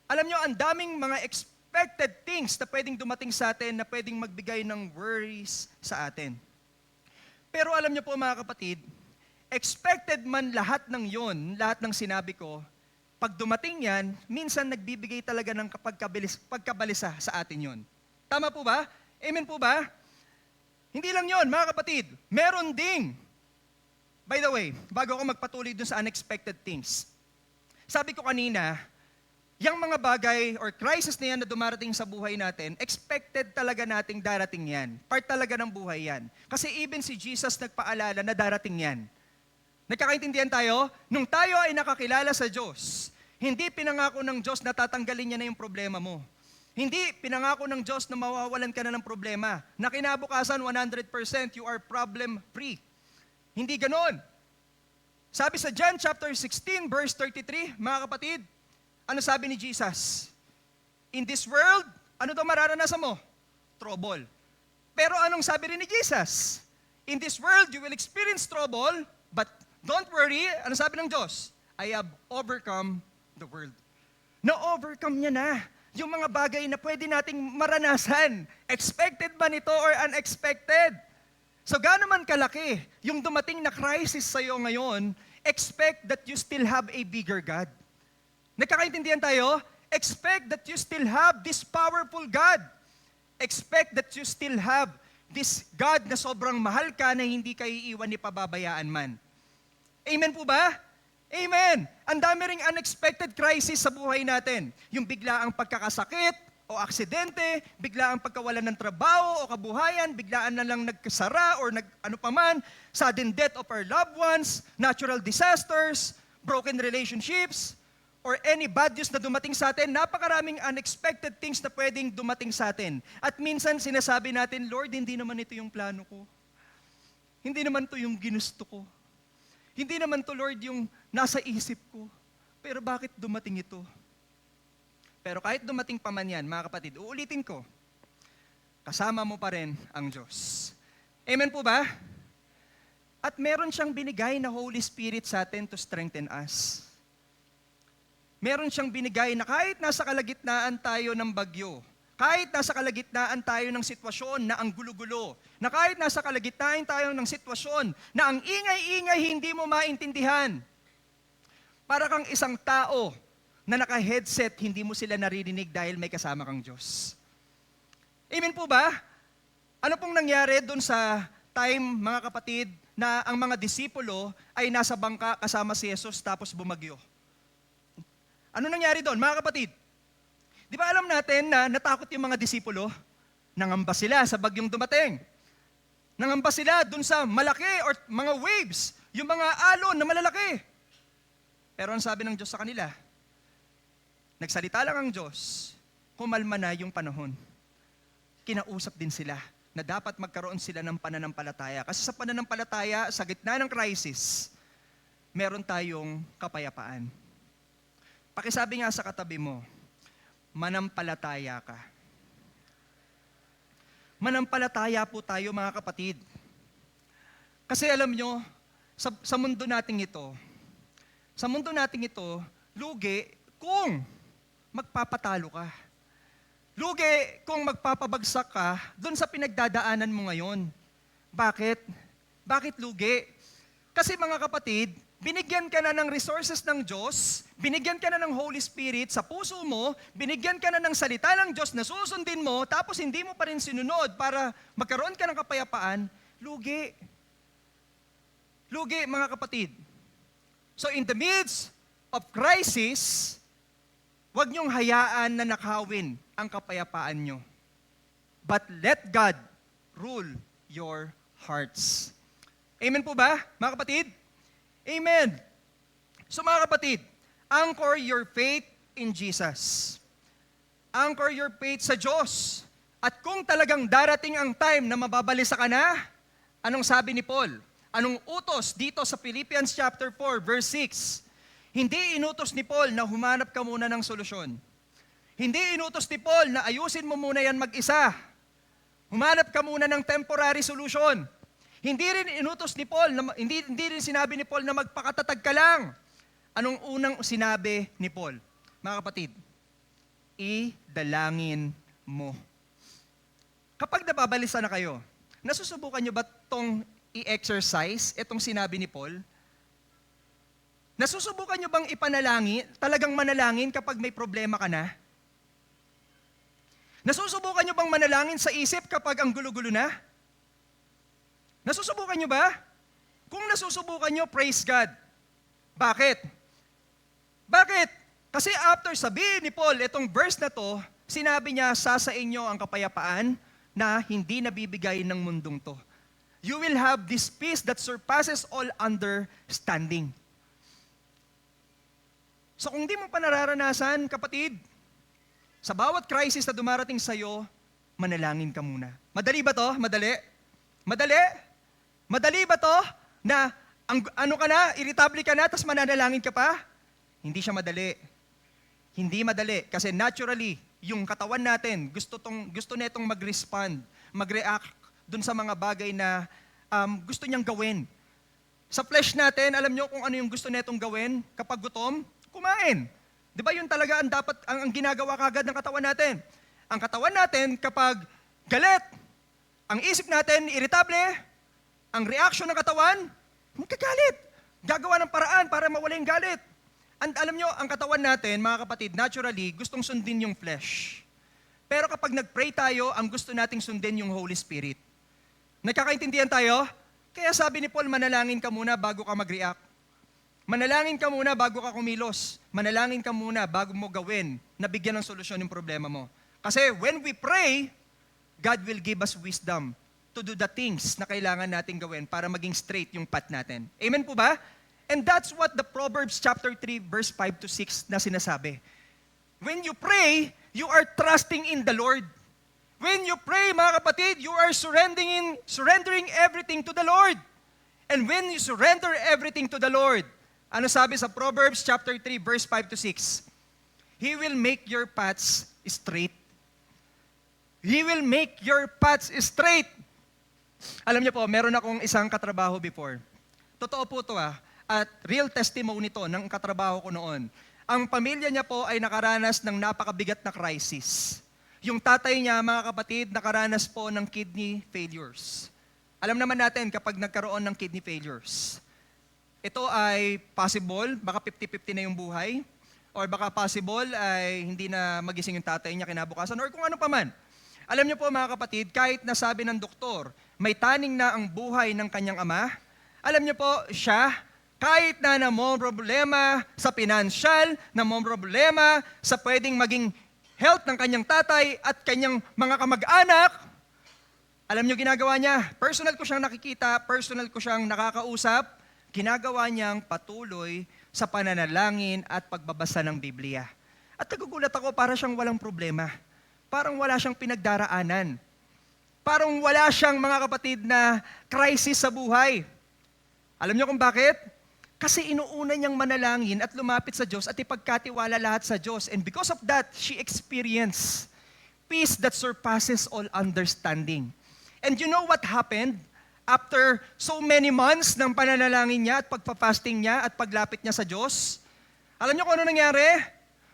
Alam nyo, ang daming mga expected things na pwedeng dumating sa atin na pwedeng magbigay ng worries sa atin. Pero alam nyo po mga kapatid, expected man lahat ng yon, lahat ng sinabi ko, pag dumating yan, minsan nagbibigay talaga ng pagkabalisa sa atin yon. Tama po ba? Amen po ba? Hindi lang yon mga kapatid, meron ding. By the way, bago ako magpatuloy dun sa unexpected things, sabi ko kanina, yung mga bagay or crisis na yan na dumarating sa buhay natin, expected talaga nating darating yan. Part talaga ng buhay yan. Kasi even si Jesus nagpaalala na darating yan. Nagkakaintindihan tayo? Nung tayo ay nakakilala sa Diyos, hindi pinangako ng Diyos na tatanggalin niya na yung problema mo. Hindi pinangako ng Diyos na mawawalan ka na ng problema. Na kinabukasan 100% you are problem-free. Hindi ganon. Sabi sa John chapter 16 verse 33, mga kapatid, ano sabi ni Jesus? In this world, ano daw mararanasan mo? Trouble. Pero anong sabi rin ni Jesus? In this world, you will experience trouble, but don't worry, ano sabi ng Diyos? I have overcome the world. Na-overcome niya na yung mga bagay na pwede nating maranasan. Expected ba nito or unexpected? So gaano man kalaki yung dumating na crisis sa'yo ngayon, expect that you still have a bigger God. Nagkakaintindihan tayo? Expect that you still have this powerful God. Expect that you still have this God na sobrang mahal ka na hindi ka iiwan ni pababayaan man. Amen po ba? Amen. Ang dami ring unexpected crisis sa buhay natin. Yung bigla ang pagkakasakit, o aksidente, biglaan pagkawalan ng trabaho o kabuhayan, biglaan na lang nagkasara or ano pa man, sudden death of our loved ones, natural disasters, broken relationships, or any bad news na dumating sa atin, napakaraming unexpected things na pwedeng dumating sa atin. At minsan sinasabi natin, Lord, hindi naman ito yung plano ko. Hindi naman ito yung ginusto ko. Hindi naman ito, Lord, yung nasa isip ko. Pero bakit dumating ito? Pero kahit dumating pa man yan, mga kapatid, uulitin ko, kasama mo pa rin ang Diyos. Amen po ba? At meron siyang binigay na Holy Spirit sa atin to strengthen us. Meron siyang binigay na kahit nasa kalagitnaan tayo ng bagyo, kahit nasa kalagitnaan tayo ng sitwasyon na ang gulo-gulo, na kahit nasa kalagitnaan tayo ng sitwasyon na ang ingay-ingay hindi mo maintindihan, para kang isang tao na naka-headset, hindi mo sila naririnig dahil may kasama kang Diyos. Amen po ba? Ano pong nangyari doon sa time, mga kapatid, na ang mga disipulo ay nasa bangka kasama si Jesus tapos bumagyo? Ano nangyari doon, mga kapatid? Di ba alam natin na natakot yung mga disipulo? Nangamba sila sa bagyong dumating. Nangamba sila doon sa malaki or mga waves, yung mga alon na malalaki. Pero ang sabi ng Diyos sa kanila, nagsalita lang ang Diyos, kumalma na yung panahon. Kinausap din sila na dapat magkaroon sila ng pananampalataya. Kasi sa pananampalataya, sa gitna ng crisis, meron tayong kapayapaan. Pakisabi nga sa katabi mo, manampalataya ka. Manampalataya po tayo, mga kapatid. Kasi alam nyo, sa mundo nating ito, lugi kung magpapatalo ka. Lugi kung magpapabagsak ka dun sa pinagdadaanan mo ngayon. Bakit? Bakit lugi? Kasi mga kapatid, binigyan ka na ng resources ng Diyos, binigyan ka na ng Holy Spirit sa puso mo, binigyan ka na ng salita ng Diyos na susundin mo, tapos hindi mo pa rin sinunod para magkaroon ka ng kapayapaan, lugi. Lugi, mga kapatid. So in the midst of crisis, huwag niyong hayaan na nakawin ang kapayapaan niyo. But let God rule your hearts. Amen po ba, mga kapatid? Amen. So mga kapatid, anchor your faith in Jesus. Anchor your faith sa Diyos. At kung talagang darating ang time na mababalisa ka na, anong sabi ni Paul? Anong utos dito sa Philippians chapter 4, verse 6? Hindi inutos ni Paul na humanap ka muna ng solusyon. Hindi inutos ni Paul na ayusin mo muna yan mag-isa. Humanap ka muna ng temporary solution. Hindi rin inutos ni Paul, hindi rin sinabi ni Paul na magpakatatag ka lang. Anong unang sinabi ni Paul? Mga kapatid, idalangin mo. Kapag nababalisa na kayo, nasusubukan nyo ba itong i-exercise, itong sinabi ni Paul? Nasusubukan nyo bang ipanalangin, talagang manalangin kapag may problema ka na? Nasusubukan nyo bang manalangin sa isip kapag ang gulo-gulo na? Nasusubukan nyo ba? Kung nasusubukan nyo, praise God. Bakit? Bakit? Kasi after sabihin ni Paul, itong verse na to, sinabi niya, sa inyo ang kapayapaan na hindi nabibigay ng mundong to. You will have this peace that surpasses all understanding. So kung di mo pa nararanasan, kapatid, sa bawat crisis na dumarating sa'yo, manalangin ka muna. Madali ba to? Madali? Madali? Madali ba to? Na ano ka na, irritable ka na, tapos mananalangin ka pa? Hindi siya madali. Hindi madali. Kasi naturally, yung katawan natin, gusto netong mag-respond, mag-react dun sa mga bagay na gusto niyang gawin. Sa flesh natin, alam niyo kung ano yung gusto netong gawin kapag gutom? Kumain. Di ba yun talaga ang ginagawa kagad ng katawan natin? Ang katawan natin kapag galit, ang isip natin irritable, ang reaction ng katawan, magkagalit. Gagawa ng paraan para mawala yung galit. And alam nyo, ang katawan natin, mga kapatid, naturally, gustong sundin yung flesh. Pero kapag nag-pray tayo, ang gusto nating sundin yung Holy Spirit. Nagkakaintindihan tayo? Kaya sabi ni Paul, manalangin ka muna bago ka mag-react. Manalangin ka muna bago ka kumilos. Manalangin ka muna bago mo gawin na bigyan ng solusyon yung problema mo. Kasi when we pray, God will give us wisdom to do the things na kailangan natin gawin para maging straight yung path natin. Amen po ba? And that's what the Proverbs chapter 3 verse 5 to 6 na sinasabi. When you pray, you are trusting in the Lord. When you pray, mga kapatid, you are surrendering everything to the Lord. And when you surrender everything to the Lord, ano sabi sa Proverbs chapter 3 verse 5 to 6? He will make your paths straight. He will make your paths straight. Alam niyo po, meron akong isang katrabaho before. Totoo po to at real testimony to ng katrabaho ko noon. Ang pamilya niya po ay nakaranas ng napakabigat na crisis. Yung tatay niya, mga kapatid, nakaranas po ng kidney failures. Alam naman natin kapag nagkaroon ng kidney failures, ito ay possible, baka 50-50 na yung buhay, or baka possible ay hindi na magising yung tatay niya kinabukasan, or kung ano pa man. Alam niyo po mga kapatid, kahit nasabi ng doktor, may taning na ang buhay ng kanyang ama, alam niyo po, siya, kahit na namong problema sa pinansyal, namong problema sa pwedeng maging health ng kanyang tatay at kanyang mga kamag-anak, alam niyo ginagawa niya, personal ko siyang nakikita, personal ko siyang nakakausap, ginagawa niyang patuloy sa pananalangin at pagbabasa ng Biblia. At nagugulat ako, para siyang walang problema. Parang wala siyang pinagdaraanan. Parang wala siyang, mga kapatid, na crisis sa buhay. Alam niyo kung bakit? Kasi inuuna niyang manalangin at lumapit sa Diyos at ipagkatiwala lahat sa Diyos. And because of that, she experienced peace that surpasses all understanding. And you know what happened? After so many months ng pananalangin niya at pagpapasting niya at paglapit niya sa Diyos, alam niyo kung ano nangyari?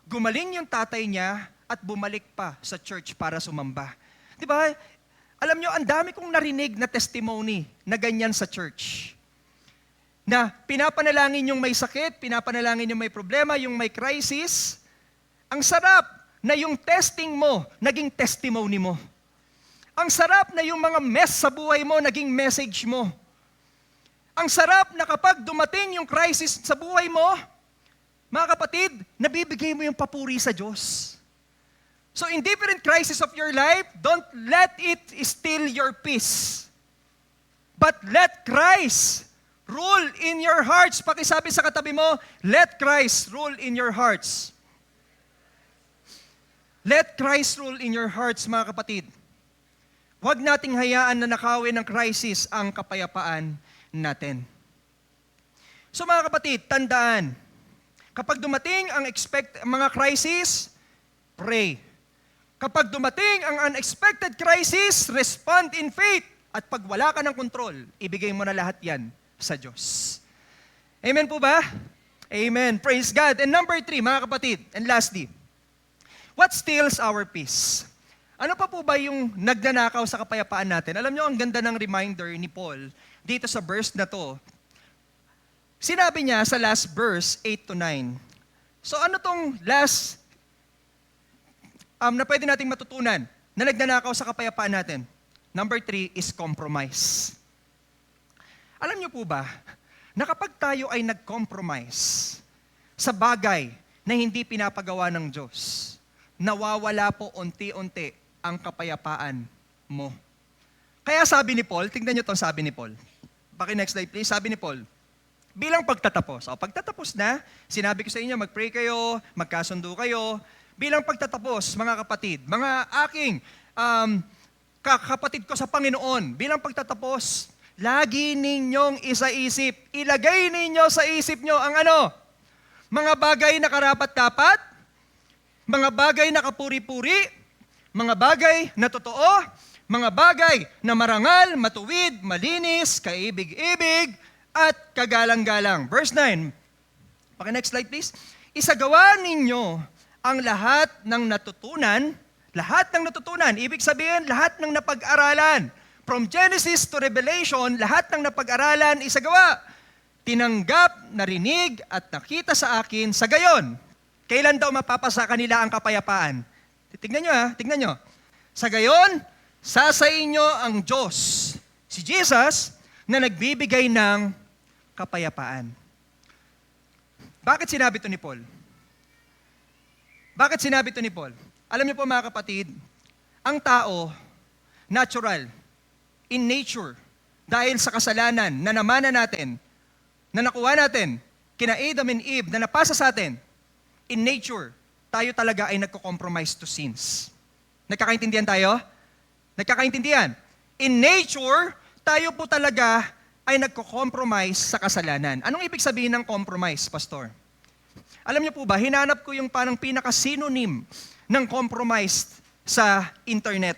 Gumaling yung tatay niya at bumalik pa sa church para sumamba. Di ba? Alam niyo, ang dami kong narinig na testimony na ganyan sa church. Na pinapanalangin yung may sakit, pinapanalangin yung may problema, yung may crisis. Ang sarap na yung testing mo, naging testimony mo. Ang sarap na yung mga mess sa buhay mo, naging message mo. Ang sarap na kapag dumating yung crisis sa buhay mo, mga kapatid, nabibigay mo yung papuri sa Diyos. So in different crisis of your life, don't let it steal your peace. But let Christ rule in your hearts. Pakisabi sa katabi mo, let Christ rule in your hearts. Let Christ rule in your hearts, mga kapatid. Huwag nating hayaan na nakawin ng crisis ang kapayapaan natin. So mga kapatid, tandaan, kapag dumating ang mga crisis, pray. Kapag dumating ang unexpected crisis, respond in faith. At pag wala ka ng control, ibigay mo na lahat yan sa Diyos. Amen po ba? Amen. Praise God. And number 3, mga kapatid, and lastly, what steals our peace? Ano pa po ba yung nagnanakaw sa kapayapaan natin? Alam nyo, ang ganda ng reminder ni Paul dito sa verse na to. Sinabi niya sa last verse, 8 to 9. So ano tong last na pwede nating matutunan na nagnanakaw sa kapayapaan natin? Number 3 is compromise. Alam niyo po ba, na kapag tayo ay nag-compromise sa bagay na hindi pinapagawa ng Diyos, nawawala po unti-unti ang kapayapaan mo. Kaya sabi ni Paul, tingnan niyo itong sabi ni Paul. Next slide please. Sabi ni Paul, bilang pagtatapos. Pagtatapos na, sinabi ko sa inyo, mag-pray kayo, magkasundo kayo. Bilang pagtatapos, mga kapatid, mga aking kapatid ko sa Panginoon, bilang pagtatapos, lagi ninyong isa-isip, ilagay ninyo sa isip nyo ang ano? Mga bagay na karapat-dapat, mga bagay na kapuri-puri, mga bagay na totoo, mga bagay na marangal, matuwid, malinis, kaibig-ibig, at kagalang-galang. Verse 9. Next slide please. Isagawa ninyo ang lahat ng natutunan, ibig sabihin lahat ng napag-aralan. From Genesis to Revelation, lahat ng napag-aralan isagawa. Tinanggap, narinig, at nakita sa akin sa gayon. Kailan daw mapapasa kanila ang kapayapaan? Tingnan nyo. Sa gayon, sa inyo ang Diyos, si Jesus, na nagbibigay ng kapayapaan. Bakit sinabi ito ni Paul? Alam niyo po mga kapatid, ang tao, natural, in nature, dahil sa kasalanan na namanan natin, na nakuha natin, kina Adam and Eve, na napasa sa atin, in nature, tayo talaga ay nagko-compromise to sins. Nagkakaintindihan tayo? Nagkakaintindihan? In nature, tayo po talaga ay nagko-compromise sa kasalanan. Anong ibig sabihin ng compromise, Pastor? Alam niyo po ba, hinanap ko yung parang pinaka-synonym ng compromise sa internet.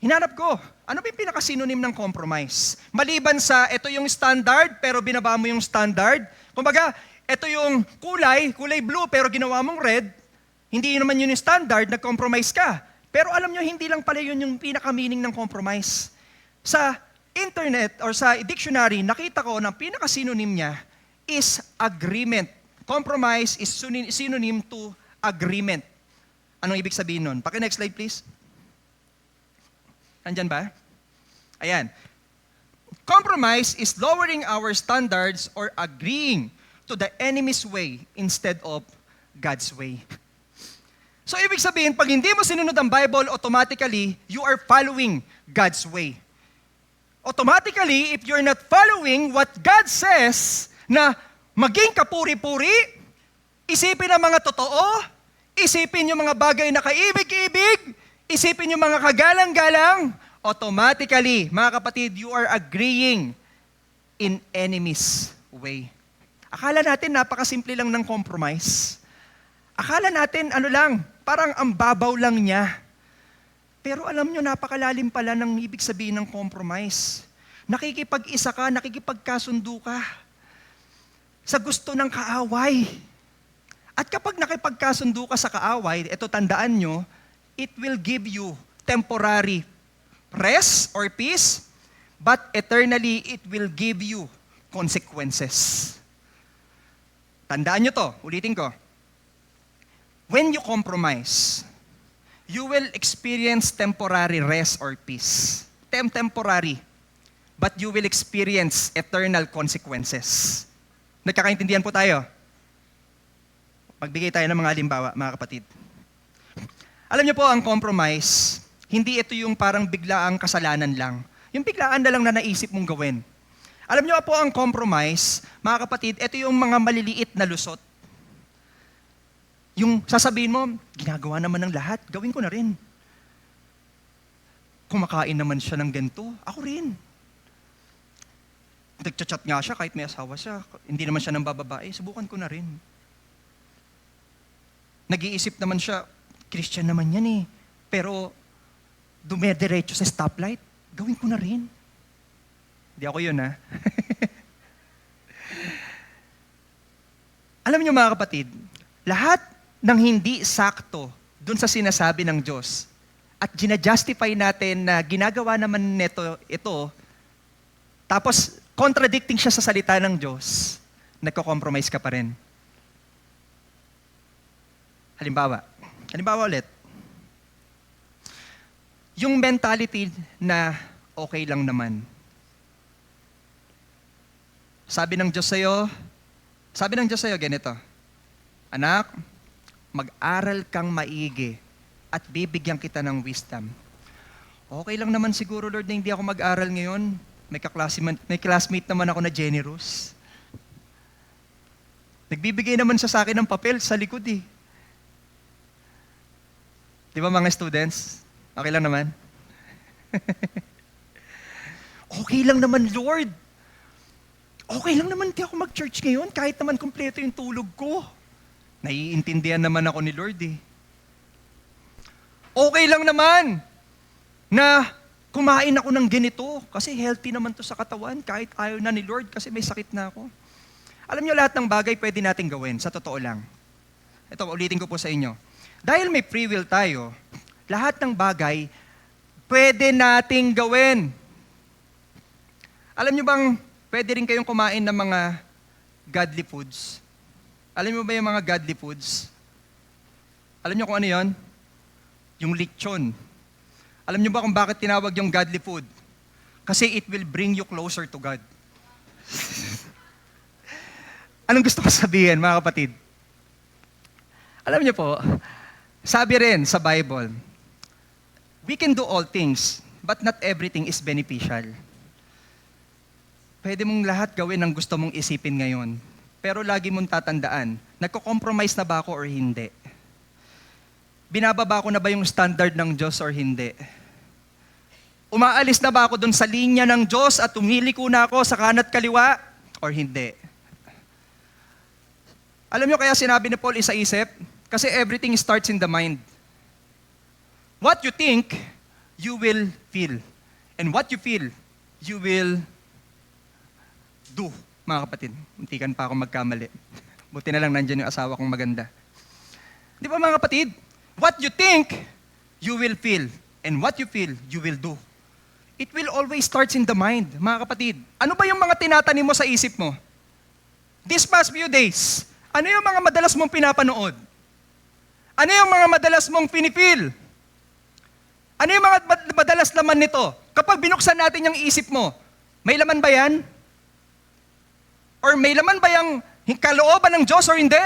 Hinanap ko, ano ba yung pinaka-synonym ng compromise? Maliban sa, ito yung standard, pero binaba mo yung standard. Kumbaga, ito yung kulay blue, pero ginawa mong red. Hindi naman yun yung standard, nag-compromise ka. Pero alam nyo, hindi lang pala yun yung pinaka-meaning ng compromise. Sa internet or sa dictionary, nakita ko na pinaka-synonym niya is agreement. Compromise is synonym to agreement. Anong ibig sabihin nun? Paki-next slide, please. Nandyan ba? Ayan. Compromise is lowering our standards or agreeing to the enemy's way instead of God's way. So, ibig sabihin, pag hindi mo sinunod ang Bible, automatically, you are following God's way. Automatically, if you're not following what God says, na maging kapuri-puri, isipin ang mga totoo, isipin yung mga bagay na kaibig-ibig, isipin yung mga kagalang-galang, automatically, mga kapatid, you are agreeing in enemy's way. Akala natin napakasimple lang ng compromise. Akala natin parang ang babaw lang niya. Pero alam nyo, napakalalim pala ng ibig sabihin ng compromise. Nakikipag-isa ka, nakikipagkasundo ka sa gusto ng kaaway. At kapag nakipagkasundo ka sa kaaway, ito tandaan nyo, it will give you temporary rest or peace, but eternally it will give you consequences. Tandaan nyo to, ulitin ko. When you compromise, you will experience temporary rest or peace. Temporary. But you will experience eternal consequences. Nagkakaintindihan po tayo? Pagbigay tayo ng mga halimbawa, mga kapatid. Alam niyo po, ang compromise, hindi ito yung parang biglaang kasalanan lang. Yung biglaan na lang na naisip mong gawin. Alam niyo po, ang compromise, mga kapatid, ito yung mga maliliit na lusot. Yung sasabihin mo, ginagawa naman ng lahat, gawin ko na rin. Kumakain naman siya ng ganito, ako rin. Nagchat-chat nga siya kahit may asawa siya, hindi naman siya ng bababae, subukan ko na rin. Nag-iisip naman siya, Christian naman yan eh, pero dumediretso sa stoplight, gawin ko na rin. Hindi ako yun ha. Alam niyo mga kapatid, lahat ng hindi sakto dun sa sinasabi ng Diyos at ginajustify natin na ginagawa naman ito, tapos contradicting siya sa salita ng Diyos, nagko-compromise ka pa rin. Halimbawa ulit. Yung mentality na okay lang naman. Sabi ng Diyos sa'yo ganito, anak, mag-aral kang maigi at bibigyan kita ng wisdom. Okay lang naman siguro, Lord, na hindi ako mag-aral ngayon. May classmate naman ako na generous. Nagbibigay naman siya sa akin ng papel sa likod eh. Di ba mga students? Okay lang naman? Okay lang naman, Lord. Okay lang naman di ako mag-church ngayon kahit naman kumpleto yung tulog ko. Naiintindihan naman ako ni Lord eh. Okay lang naman na kumain ako ng ganito kasi healthy naman to sa katawan kahit ayaw na ni Lord kasi may sakit na ako. Alam niyo, lahat ng bagay pwede nating gawin, sa totoo lang. Ito, ulitin ko po sa inyo. Dahil may free will tayo, lahat ng bagay pwede nating gawin. Alam niyo bang pwede rin kayong kumain ng mga godly foods? Alam mo ba yung mga godly foods? Alam niyo kung ano yon? Yung lechon. Alam niyo ba kung bakit tinawag yung godly food? Kasi it will bring you closer to God. Anong gusto ko sabihin, mga kapatid? Alam niyo po, sabi rin sa Bible, we can do all things, but not everything is beneficial. pwede mong lahat gawin ang gusto mong isipin ngayon. Pero lagi mong tatandaan, nagko-compromise na ba ako or hindi? Binababa ko na ba yung standard ng Diyos or hindi? Umaalis na ba ako dun sa linya ng Diyos at umiliko na ako sa kanat kaliwa or hindi? Alam nyo kaya sinabi ni Paul isa-isip? Kasi everything starts in the mind. What you think, you will feel. And what you feel, you will do. Mga kapatid, muntikan pa ako magkamali. Buti na lang nandyan yung asawa kong maganda. Di ba mga kapatid? What you think, you will feel. And what you feel, you will do. It will always starts in the mind, mga kapatid. Ano ba yung mga tinatanim mo sa isip mo? This past few days, ano yung mga madalas mong pinapanood? Ano yung mga madalas mong pinifeel? Ano yung mga madalas laman nito? Kapag binuksan natin yung isip mo, may laman ba yan? Or may laman ba yung kalooban ng Diyos or hindi?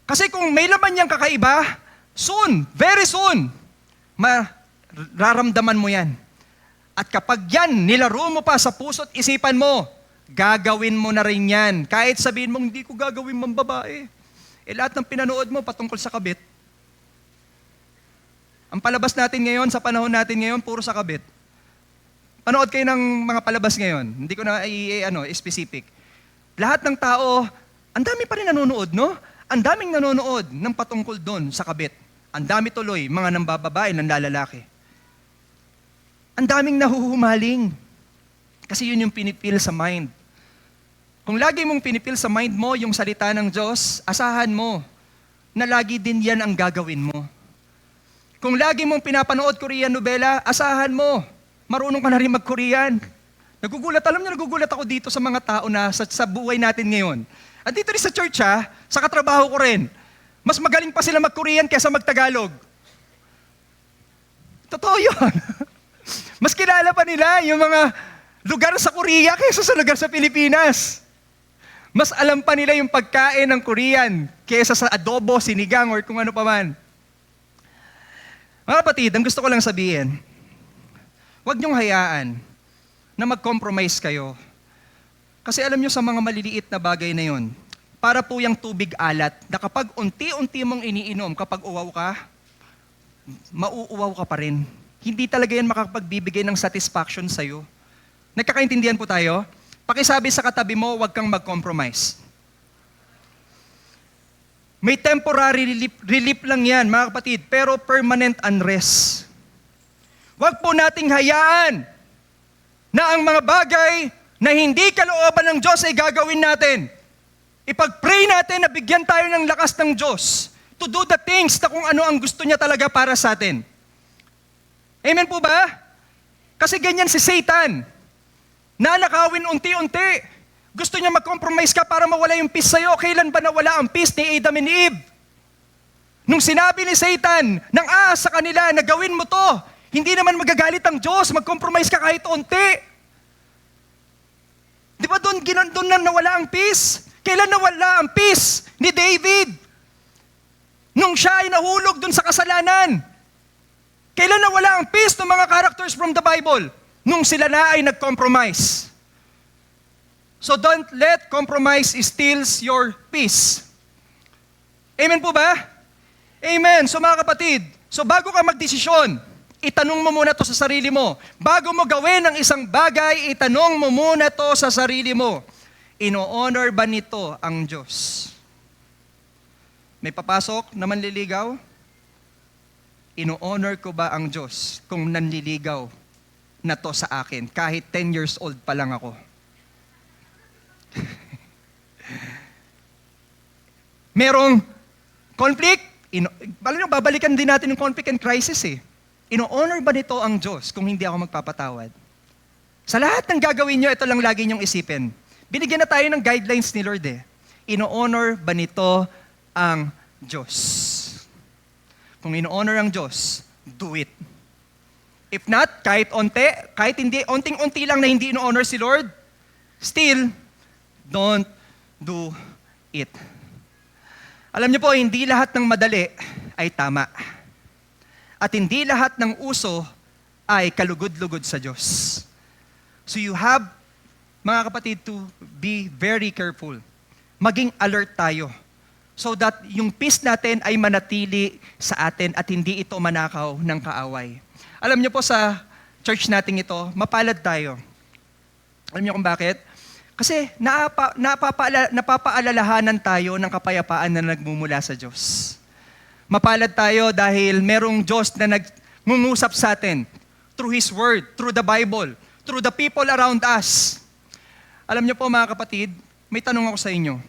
Kasi kung may laman yung kakaiba, soon, very soon, mararamdaman mo yan. At kapag yan, nilaro mo pa sa puso't isipan mo, gagawin mo na rin yan. Kahit sabihin mong, hindi ko gagawin mambabae. Lahat ng pinanood mo patungkol sa kabit. Ang palabas natin ngayon, sa panahon natin ngayon, puro sa kabit. Panood kayo ng mga palabas ngayon. Hindi ko na specific. Lahat ng tao, ang dami pa rin nanonood, no? Ang daming nanonood ng patungkol doon sa kabit. Ang dami tuloy, mga nambababae, nanlalalaki. Ang daming nahuhumaling. Kasi yun yung pinipil sa mind. Kung lagi mong pinipil sa mind mo yung salita ng Diyos, asahan mo na lagi din yan ang gagawin mo. Kung lagi mong pinapanood Korean novela, asahan mo, marunong ka na rin mag-Korean. Nagugulat ako dito sa mga tao na sa buhay natin ngayon. At dito rin sa church sa katrabaho ko rin, mas magaling pa sila mag-Korean kaysa mag-Tagalog. Totoo yun. Mas kilala pa nila yung mga lugar sa Korea kaysa sa lugar sa Pilipinas. Mas alam pa nila yung pagkain ng Korean kaysa sa adobo, sinigang, or kung ano pa man. Mga kapatid, ang gusto ko lang sabihin, huwag niyong hayaan na mag-compromise kayo. Kasi alam niyo sa mga maliliit na bagay na yon, para po yung tubig alat na kapag unti-unti mong iniinom, kapag uwaw ka, mauuwaw ka pa rin. Hindi talaga yan makapagbibigay ng satisfaction sa'yo. Nagkakaintindihan po tayo? Pakisabi sa katabi mo, huwag kang mag-compromise. May temporary relief lang yan, mga kapatid, pero permanent unrest. Huwag po nating hayaan na ang mga bagay na hindi kalooban ng Diyos ay gagawin natin. Ipag-pray natin na bigyan tayo ng lakas ng Diyos to do the things na kung ano ang gusto niya talaga para sa atin. Amen po ba? Kasi ganyan si Satan. Nanakawin unti-unti. Gusto niya mag-compromise ka para mawala yung peace sa'yo. Kailan ba nawala ang peace ni Adam and Eve? Nung sinabi ni Satan, nang sa kanila na gawin mo to, hindi naman magagalit ang Diyos, mag-compromise ka kahit unti. Di ba doon na nawala ang peace? Kailan nawala ang peace ni David? Nung siya ay nahulog doon sa kasalanan. Kailan nawala ang peace ng mga characters from the Bible? Nung sila na ay nag-compromise. So don't let compromise steals your peace. Amen po ba? Amen. So mga kapatid, so bago ka magdesisyon, itanong mo muna to sa sarili mo. Bago mo gawin ang isang bagay, itanong mo muna to sa sarili mo. Ino-honor ba nito ang Diyos? May papasok na manliligaw? Ino-honor ko ba ang Diyos kung nanliligaw na to sa akin kahit 10 years old pa lang ako? Merong conflict? Babalikan din natin yung conflict and crisis Ino-honor ba nito ang Diyos kung hindi ako magpapatawad? Sa lahat ng gagawin nyo, ito lang lagi nyong isipin. Binigyan na tayo ng guidelines ni Lord Ino-honor ba nito ang Diyos? Kung ino-honor ang Diyos, do it. If not, kahit hindi, onting-unti lang na hindi ino-honor si Lord, still, don't do it. Alam niyo po, hindi lahat ng madali ay tama. At hindi lahat ng uso ay kalugod-lugod sa Diyos. So you have, mga kapatid, to be very careful. Maging alert tayo so that yung peace natin ay manatili sa atin at hindi ito manakaw ng kaaway. Alam niyo po sa church natin ito, mapalad tayo. Alam niyo kung bakit? Kasi napapaalalahanan tayo ng kapayapaan na nagmumula sa Diyos. Mapalad tayo dahil merong Diyos na nagngungusap sa atin through His Word, through the Bible, through the people around us. Alam niyo po mga kapatid, may tanong ako sa inyo.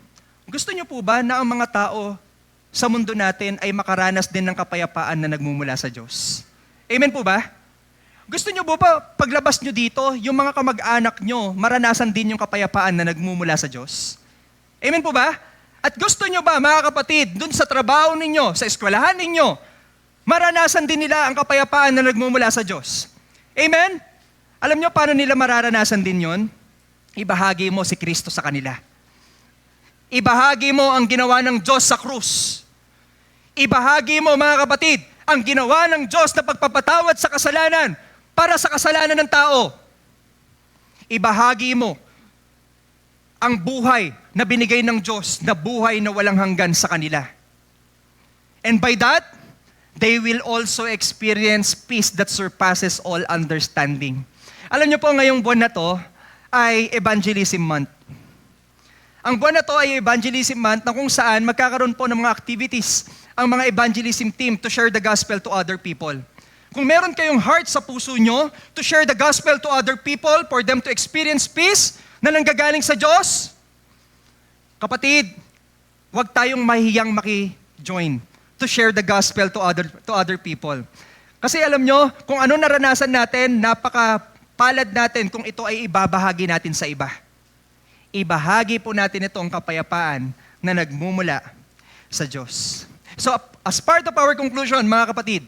Gusto niyo po ba na ang mga tao sa mundo natin ay makaranas din ng kapayapaan na nagmumula sa Diyos? Amen po ba? Gusto niyo po ba paglabas niyo dito, yung mga kamag-anak niyo, maranasan din yung kapayapaan na nagmumula sa Diyos? Amen po ba? At gusto niyo ba mga kapatid, dun sa trabaho ninyo, sa eskwelahan ninyo, maranasan din nila ang kapayapaan na nagmumula sa Diyos? Amen? Alam niyo paano nila mararanasan din yon? Ibahagi mo si Kristo sa kanila. Ibahagi mo ang ginawa ng Diyos sa krus. Ibahagi mo mga kapatid, ang ginawa ng Diyos na pagpapatawad sa kasalanan para sa kasalanan ng tao. Ibahagi mo ang buhay na binigay ng Diyos na buhay na walang hanggan sa kanila. And by that, they will also experience peace that surpasses all understanding. Alam niyo po, ngayong buwan na to ay Evangelism Month. Ang buwan na to ay Evangelism Month na kung saan magkakaroon po ng mga activities ang mga evangelism team to share the gospel to other people. Kung meron kayong heart sa puso nyo to share the gospel to other people for them to experience peace na nanggagaling sa Diyos, kapatid, huwag tayong mahiyang maki-join to share the gospel to other people. Kasi alam nyo, kung ano naranasan natin, napakapalad natin kung ito ay ibabahagi natin sa iba. Ibahagi po natin itong kapayapaan na nagmumula sa Diyos. So, as part of our conclusion, mga kapatid,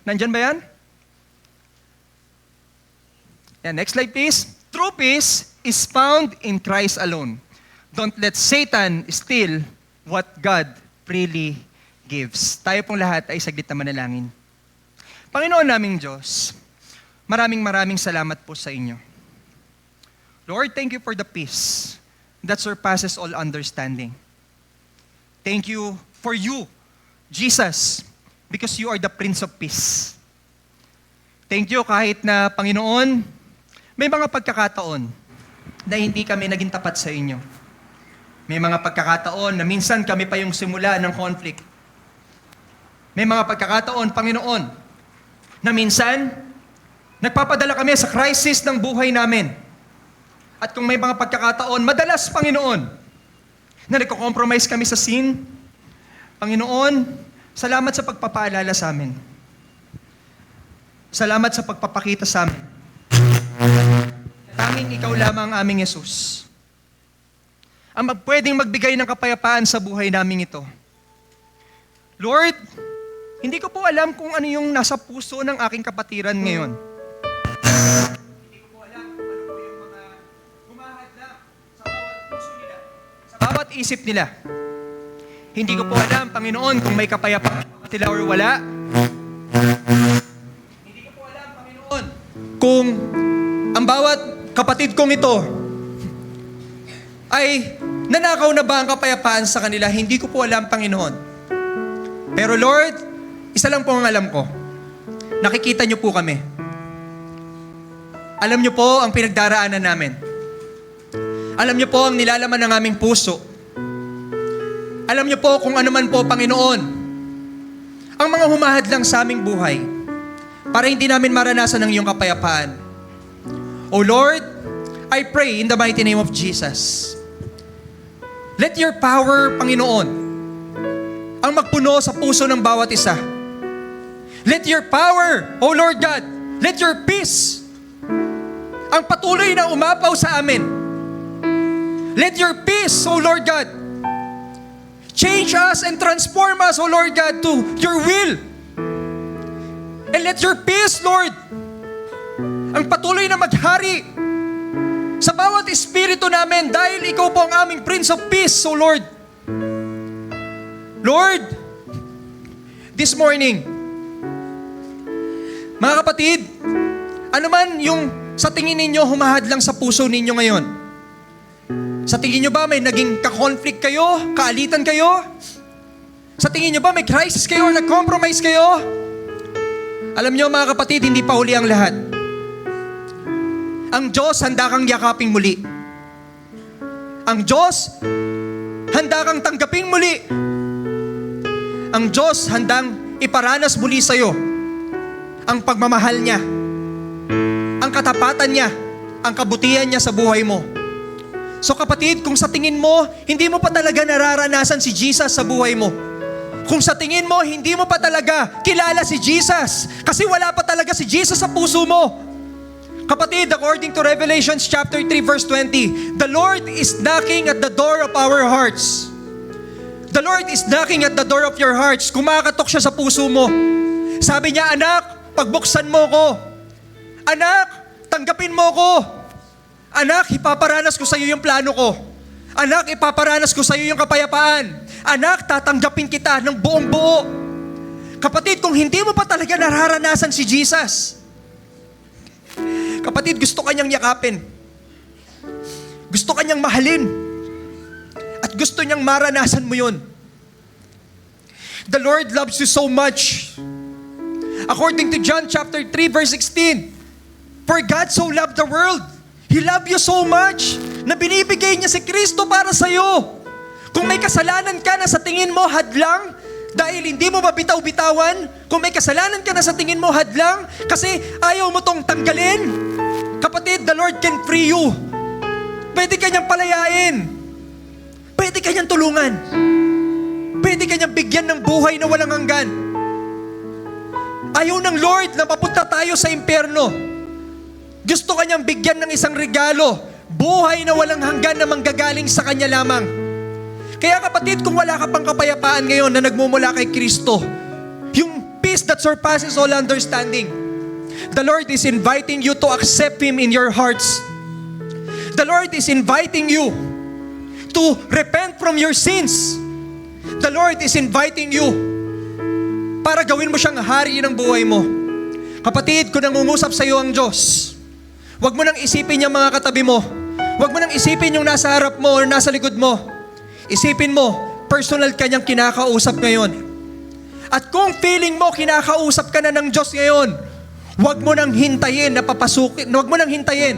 nandyan ba yan? Yeah, next slide please. True peace is found in Christ alone. Don't let Satan steal what God freely gives. Tayo pong lahat ay saglit na manalangin. Panginoon naming Diyos, maraming salamat po sa inyo. Lord, thank you for the peace that surpasses all understanding. Thank you for you, Jesus, because you are the Prince of Peace. Thank you kahit na, Panginoon, may mga pagkakataon na hindi kami naging tapat sa inyo. May mga pagkakataon na minsan kami pa yung simula ng conflict. May mga pagkakataon, Panginoon, na minsan nagpapadala kami sa crisis ng buhay namin. At kung may mga pagkakataon, madalas, Panginoon, na nagko-compromise kami sa sin, Panginoon, salamat sa pagpapaalala sa amin. Salamat sa pagpapakita sa amin. Tanging ikaw lamang ang aming Yesus. Ang pwedeng magbigay ng kapayapaan sa buhay namin ito. Lord, hindi ko po alam kung ano yung nasa puso ng aking kapatiran ngayon. Hindi ko po alam kung ano po yung mga humahadlang sa bawat puso nila, sa bawat isip nila. Hindi ko po alam, Panginoon, kung may kapayapaan sila or wala. Hindi ko po alam, Panginoon, kung ang bawat kapatid kong ito ay nanakaw na ba ang kapayapaan sa kanila? Hindi ko po alam, Panginoon. Pero Lord, isa lang po ang alam ko. Nakikita niyo po kami. Alam niyo po ang pinagdaraanan namin. Alam niyo po ang nilalaman ng aming puso. Alam niyo po kung ano man po, Panginoon, ang mga humahadlang sa aming buhay para hindi namin maranasan ang iyong kapayapaan. O Lord, I pray in the mighty name of Jesus. Let your power, Panginoon, ang magpuno sa puso ng bawat isa. Let your power, O Lord God, let your peace, ang patuloy na umapaw sa amin. Let your peace, O Lord God, change us and transform us, O Lord God, to your will. And let your peace, Lord, ang patuloy na maghari sa bawat espiritu namin dahil ikaw po ang aming Prince of Peace, O Lord. Lord, this morning, mga kapatid, Ano man yung sa tingin ninyo humahad lang sa puso ninyo ngayon? Sa tingin nyo ba may naging ka-conflict kayo? Kaalitan kayo? Sa tingin nyo ba may crisis kayo or nag-compromise kayo? Alam nyo mga kapatid, hindi pa huli ang lahat. Ang Diyos handa kang yakaping muli. Ang Diyos handa kang tanggaping muli. Ang Diyos handang iparanas muli sa'yo ang pagmamahal niya, ang katapatan niya, ang kabutihan niya sa buhay mo. So kapatid, kung sa tingin mo, hindi mo pa talaga nararanasan si Jesus sa buhay mo. Kung sa tingin mo, hindi mo pa talaga kilala si Jesus, kasi wala pa talaga si Jesus sa puso mo. Kapatid, according to Revelation chapter 3 verse 20, the Lord is knocking at the door of our hearts. The Lord is knocking at the door of your hearts. Kumakatok siya sa puso mo. Sabi niya, anak, pagbuksan mo ko. Anak, tanggapin mo ko. Anak, ipaparanas ko sa iyo yung plano ko. Anak, ipaparanas ko sa iyo yung kapayapaan. Anak, tatanggapin kita ng buong buo. Kapatid, kung hindi mo pa talaga nararanasan si Jesus, kapatid, gusto kanyang yakapin. Gusto kanyang mahalin. At gusto niyang maranasan mo yun. The Lord loves you so much. According to John chapter 3 verse 16, for God so loved the world, He loved you so much na binibigay niya si Kristo para sa iyo. Kung may kasalanan ka na sa tingin mo hadlang dahil hindi mo mabitaw-bitawan, kung may kasalanan ka na sa tingin mo hadlang kasi ayaw mo tong tanggalin, kapatid, the Lord can free you. Pwede kanyang palayain. Pwede kanyang tulungan. Pwede kanyang bigyan ng buhay na walang hanggan. Ayaw ng Lord na mapunta tayo sa impyerno. Gusto kanyang bigyan ng isang regalo, buhay na walang hanggan na manggagaling sa Kanya lamang. Kaya kapatid, kung wala ka pang kapayapaan ngayon na nagmumula kay Kristo, yung peace that surpasses all understanding, the Lord is inviting you to accept Him in your hearts. The Lord is inviting you to repent from your sins. The Lord is inviting you para gawin mo siyang hari ng buhay mo. Kapatid, kung nangungusap sa iyo ang Diyos, huwag mo nang isipin yung mga katabi mo. Huwag mo nang isipin yung nasa harap mo o nasa likod mo. Isipin mo, personal ka niyang kinakausap ngayon. At kung feeling mo kinakausap ka na ng Diyos ngayon, huwag mo nang hintayin na papasukin, huwag mo nang hintayin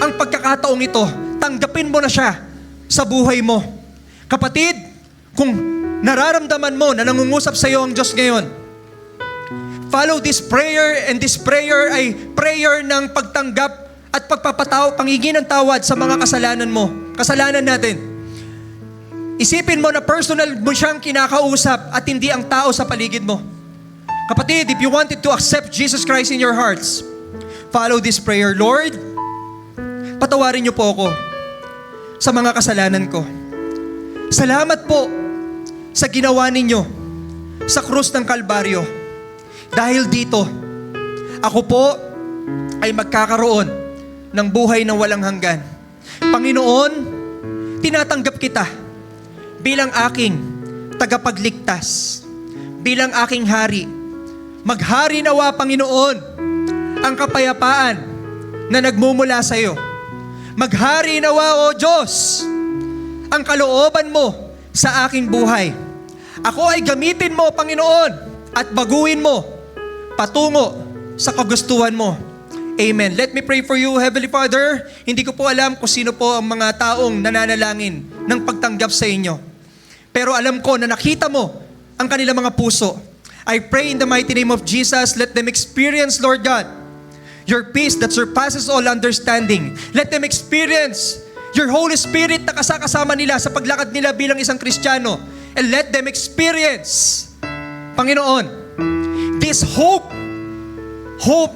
ang pagkakataong ito. Tanggapin mo na siya sa buhay mo. Kapatid, kung nararamdaman mo na nangungusap sa iyo ang Diyos ngayon, follow this prayer, and this prayer ay prayer ng pagtanggap at pagpapatao, pangingin ng tawad sa mga kasalanan mo, kasalanan natin. Isipin mo na personal mo siyang kinakausap at hindi ang tao sa paligid mo. Kapatid, if you wanted to accept Jesus Christ in your hearts, follow this prayer. Lord, patawarin niyo po ako sa mga kasalanan ko. Salamat po sa ginawa ninyo sa krus ng Kalbaryo. Dahil dito, ako po ay magkakaroon ng buhay na walang hanggan. Panginoon, tinatanggap kita bilang aking tagapagligtas, bilang aking hari. Maghari nawa, Panginoon, ang kapayapaan na nagmumula sa iyo. Maghari nawa, O Diyos, ang kalooban mo sa aking buhay. Ako ay gamitin mo, Panginoon, at baguhin mo patungo sa kagustuhan mo. Amen. Let me pray for you, Heavenly Father. Hindi ko po alam kung sino po ang mga taong nananalangin ng pagtanggap sa inyo. Pero alam ko na nakita mo ang kanilang mga puso. I pray in the mighty name of Jesus, let them experience, Lord God, your peace that surpasses all understanding. Let them experience your Holy Spirit na kasama nila sa paglakad nila bilang isang Kristiyano. And let them experience, Panginoon, this hope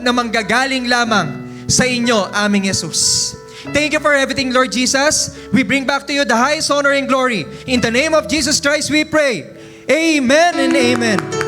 na manggagaling lamang sa inyo, aming Jesus. Thank you for everything, Lord Jesus. We bring back to you the highest honor and glory. In the name of Jesus Christ we pray. Amen and amen.